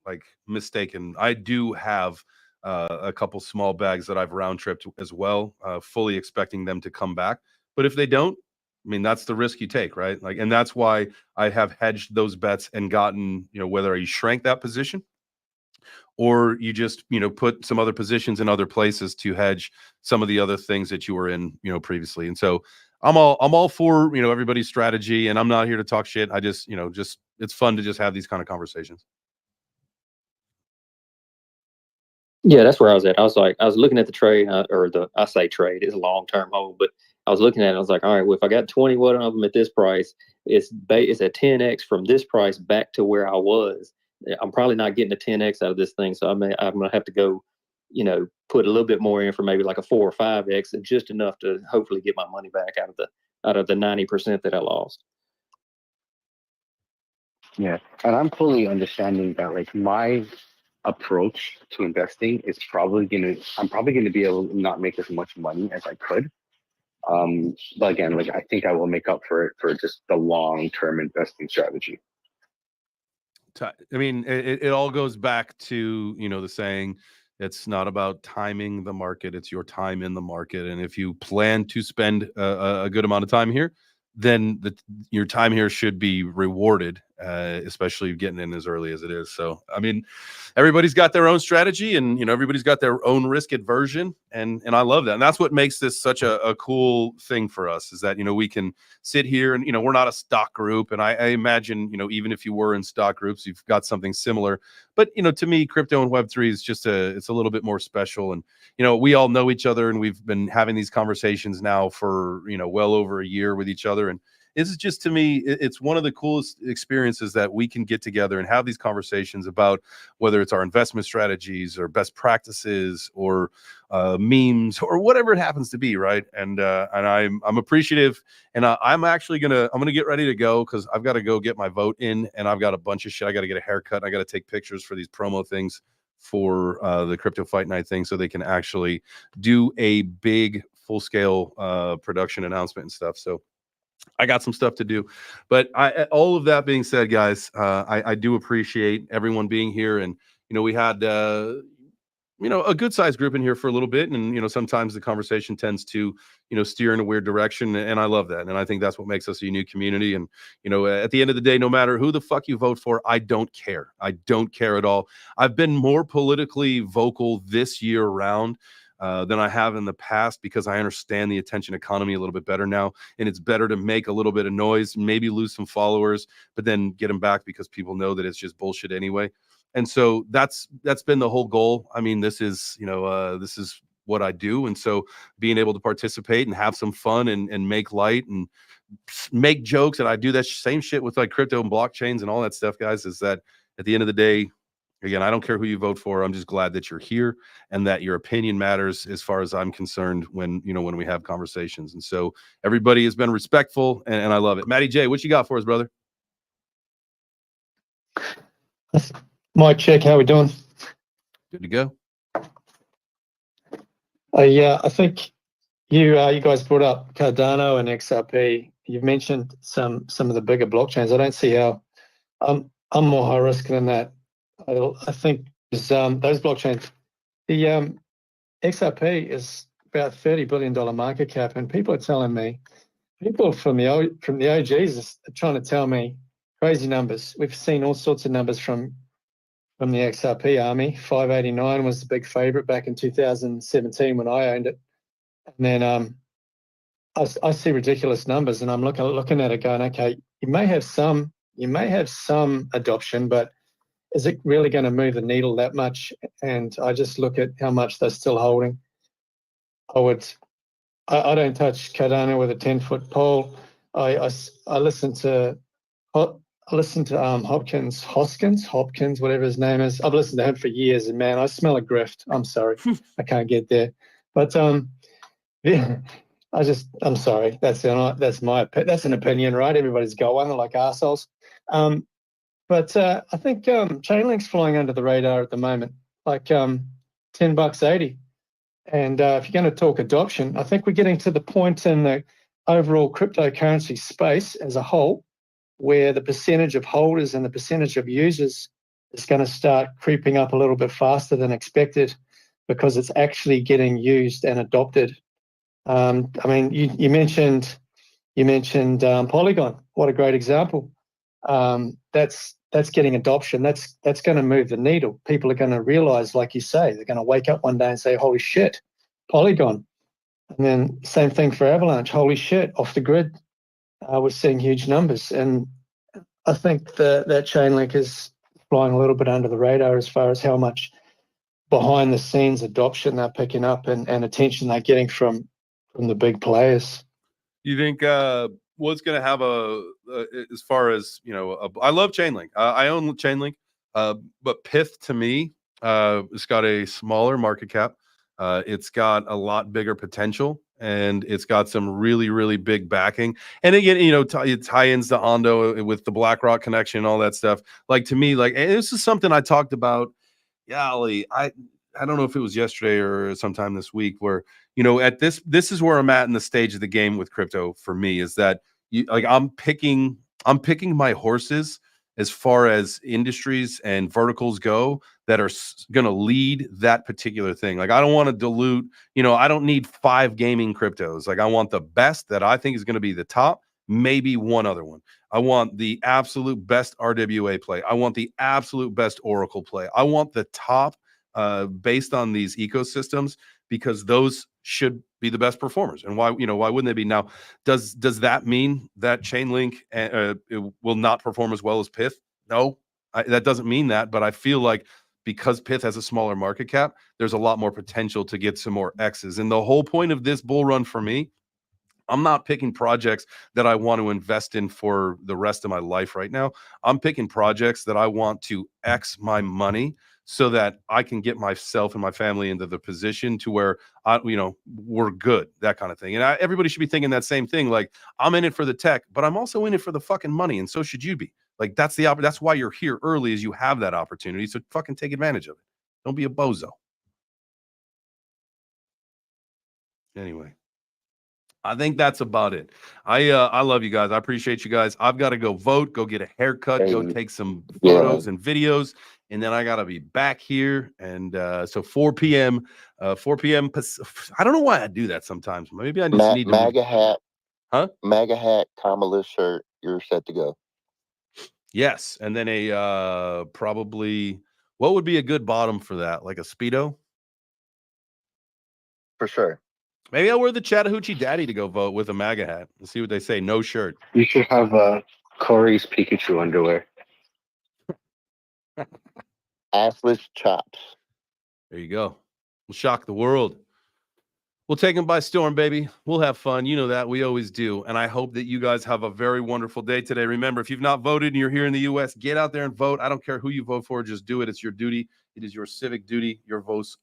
Speaker 2: like mistaken. I do have a couple small bags that I've round tripped as well, fully expecting them to come back. But if they don't, I mean, that's the risk you take, right? Like, and that's why I have hedged those bets and gotten, you know, whether you shrank that position or you just, you know, put some other positions in other places to hedge some of the other things that you were in, you know, previously. And so I'm all for, you know, everybody's strategy, and I'm not here to talk shit. I just, you know, it's fun to just have these kind of conversations.
Speaker 5: Yeah, that's where I was at. I was looking at the trade, I say trade, it's a long-term hold, but I was looking at it. I was like, all right, well, if I got 21 of them at this price, it's a 10x from this price back to where I was. I'm probably not getting a 10x out of this thing, so I'm gonna have to go, put a little bit more in for maybe like a 4 or 5x, and just enough to hopefully get my money back out of the 90% that I lost.
Speaker 4: Yeah, and I'm fully understanding that. Like my approach to investing is I'm probably gonna be able to not make as much money as I could. But again, like I think I will make up for it for just the long-term investing strategy.
Speaker 2: I mean, it all goes back to, the saying, it's not about timing the market, it's your time in the market. And if you plan to spend a good amount of time here, then your time here should be rewarded, especially getting in as early as it is. So, I mean, everybody's got their own strategy, and everybody's got their own risk aversion, and I love that. And that's what makes this such a cool thing for us, is that we can sit here and we're not a stock group, and I imagine even if you were in stock groups, you've got something similar. But to me, crypto and Web3 is just it's a little bit more special. And we all know each other, and we've been having these conversations now for well over a year with each other. And this is just, to me, it's one of the coolest experiences that we can get together and have these conversations about whether it's our investment strategies or best practices or memes or whatever it happens to be, right? And I'm appreciative, and I'm gonna get ready to go, because I've got to go get my vote in, and I've got a bunch of shit. I got to get a haircut. I got to take pictures for these promo things for the Crypto Fight Night thing, so they can actually do a big full-scale production announcement and stuff. So I got some stuff to do. But all of that being said, guys, I do appreciate everyone being here. And we had a good sized group in here for a little bit, and sometimes the conversation tends to steer in a weird direction, and I love that. And I think that's what makes us a unique community. And at the end of the day, no matter who the fuck you vote for, I don't care. I don't care at all. I've been more politically vocal this year round than I have in the past, because I understand the attention economy a little bit better now, and it's better to make a little bit of noise, maybe lose some followers, but then get them back because people know that it's just bullshit anyway. And so that's been the whole goal. I mean, this is this is what I do, and so being able to participate and have some fun and make light and make jokes, and I do that same shit with like crypto and blockchains and all that stuff, guys, is that at the end of the day, again, I don't care who you vote for. I'm just glad that you're here and that your opinion matters, as far as I'm concerned, when when we have conversations. And so everybody has been respectful, and I love it. Matty J, what you got for us, brother?
Speaker 9: Mike, check, how we doing?
Speaker 2: Good to go.
Speaker 9: Yeah, I think you guys brought up Cardano and XRP. You've mentioned some of the bigger blockchains. I don't see how I'm more high risk than that. I think those blockchains. The XRP is about $30 billion market cap, and people are telling me, people from the OGs are trying to tell me crazy numbers. We've seen all sorts of numbers from the XRP army. 589 was the big favorite back in 2017 when I owned it. And then I see ridiculous numbers, and I'm looking at it going, okay, you may have some adoption, but is it really going to move the needle that much? And I just look at how much they're still holding. I don't touch Cardano with a 10-foot pole. I listen to Hopkins, whatever his name is. I've listened to him for years, and man, I smell a grift. I'm sorry, I can't get there. But yeah, I'm sorry. That's an opinion, right? Everybody's got one. They're like assholes. But I think Chainlink's flying under the radar at the moment, like $10.80. And if you're going to talk adoption, I think we're getting to the point in the overall cryptocurrency space as a whole where the percentage of holders and the percentage of users is going to start creeping up a little bit faster than expected, because it's actually getting used and adopted. I mean, you mentioned Polygon. What a great example. That's getting adoption. That's going to move the needle. People are going to realize, like you say, they're going to wake up one day and say, holy shit, Polygon. And then same thing for Avalanche. Holy shit, off the grid. We're seeing huge numbers. And I think that Chainlink is flying a little bit under the radar as far as how much behind the scenes adoption they're picking up and attention they're getting from the big players.
Speaker 2: You think what's going to have as far as, I love Chainlink. I own Chainlink, but Pith to me, it's got a smaller market cap. It's got a lot bigger potential, and it's got some really, really big backing. And again, it tie-ins to Ondo with the BlackRock connection and all that stuff. Like, to me, like, and this is something I talked about. Golly, I don't know if it was yesterday or sometime this week, where at this is where I'm at in the stage of the game with crypto for me, is that I'm picking my horses as far as industries and verticals go that are going to lead that particular thing. Like, I don't want to dilute, I don't need 5 gaming cryptos. Like, I want the best that I think is going to be the top, maybe one other one. I want the absolute best RWA play. I want the absolute best Oracle play. I want the top based on these ecosystems, because those should be the best performers. And why wouldn't they be? Now, does that mean that Chainlink it will not perform as well as Pith? No, that doesn't mean that. But I feel like because Pith has a smaller market cap, there's a lot more potential to get some more X's. And the whole point of this bull run for me, I'm not picking projects that I want to invest in for the rest of my life right now. I'm picking projects that I want to X my money so that I can get myself and my family into the position to where we're good, that kind of thing. And everybody should be thinking that same thing. Like, I'm in it for the tech, but I'm also in it for the fucking money, and so should you be. Like, that's why you're here early, is you have that opportunity. So fucking take advantage of it. Don't be a bozo. Anyway, I think that's about it. I love you guys. I appreciate you guys. I've got to go vote, go get a haircut, go take some photos and videos, and then I got to be back here. And so 4 p.m. I don't know why I do that sometimes. Maybe I just need to.
Speaker 3: MAGA hat. Huh? MAGA hat, Kamala shirt. You're set to go.
Speaker 2: Yes, and then a probably, what would be a good bottom for that? Like a Speedo?
Speaker 3: For sure.
Speaker 2: Maybe I'll wear the Chattahoochee Daddy to go vote with a MAGA hat and see what they say. No shirt.
Speaker 4: You should have Corey's Pikachu underwear.
Speaker 3: Assless chops.
Speaker 2: There you go. We'll shock the world. We'll take them by storm, baby. We'll have fun. You know that. We always do. And I hope that you guys have a very wonderful day today. Remember, if you've not voted and you're here in the U.S., get out there and vote. I don't care who you vote for. Just do it. It's your duty. It is your civic duty. Your voice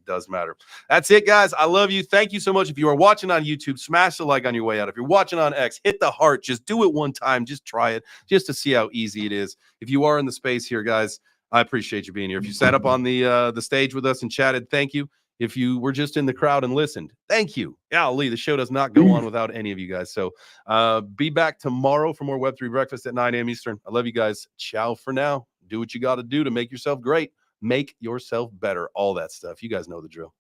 Speaker 2: does matter. That's it, guys. I love you. Thank you so much. If you are watching on YouTube, smash the like on your way out. If you're watching on X, hit the heart. Just do it one time. Just try it, just to see how easy it is. If you are in the space here, guys, I appreciate you being here. If you sat up on the stage with us and chatted, thank you. If you were just in the crowd and listened, thank you. Golly, the show does not go on without any of you guys. So be back tomorrow for more Web3 Breakfast at 9 a.m. Eastern. I love you guys. Ciao for now. Do what you got to do to make yourself great. Make yourself better. All that stuff. You guys know the drill.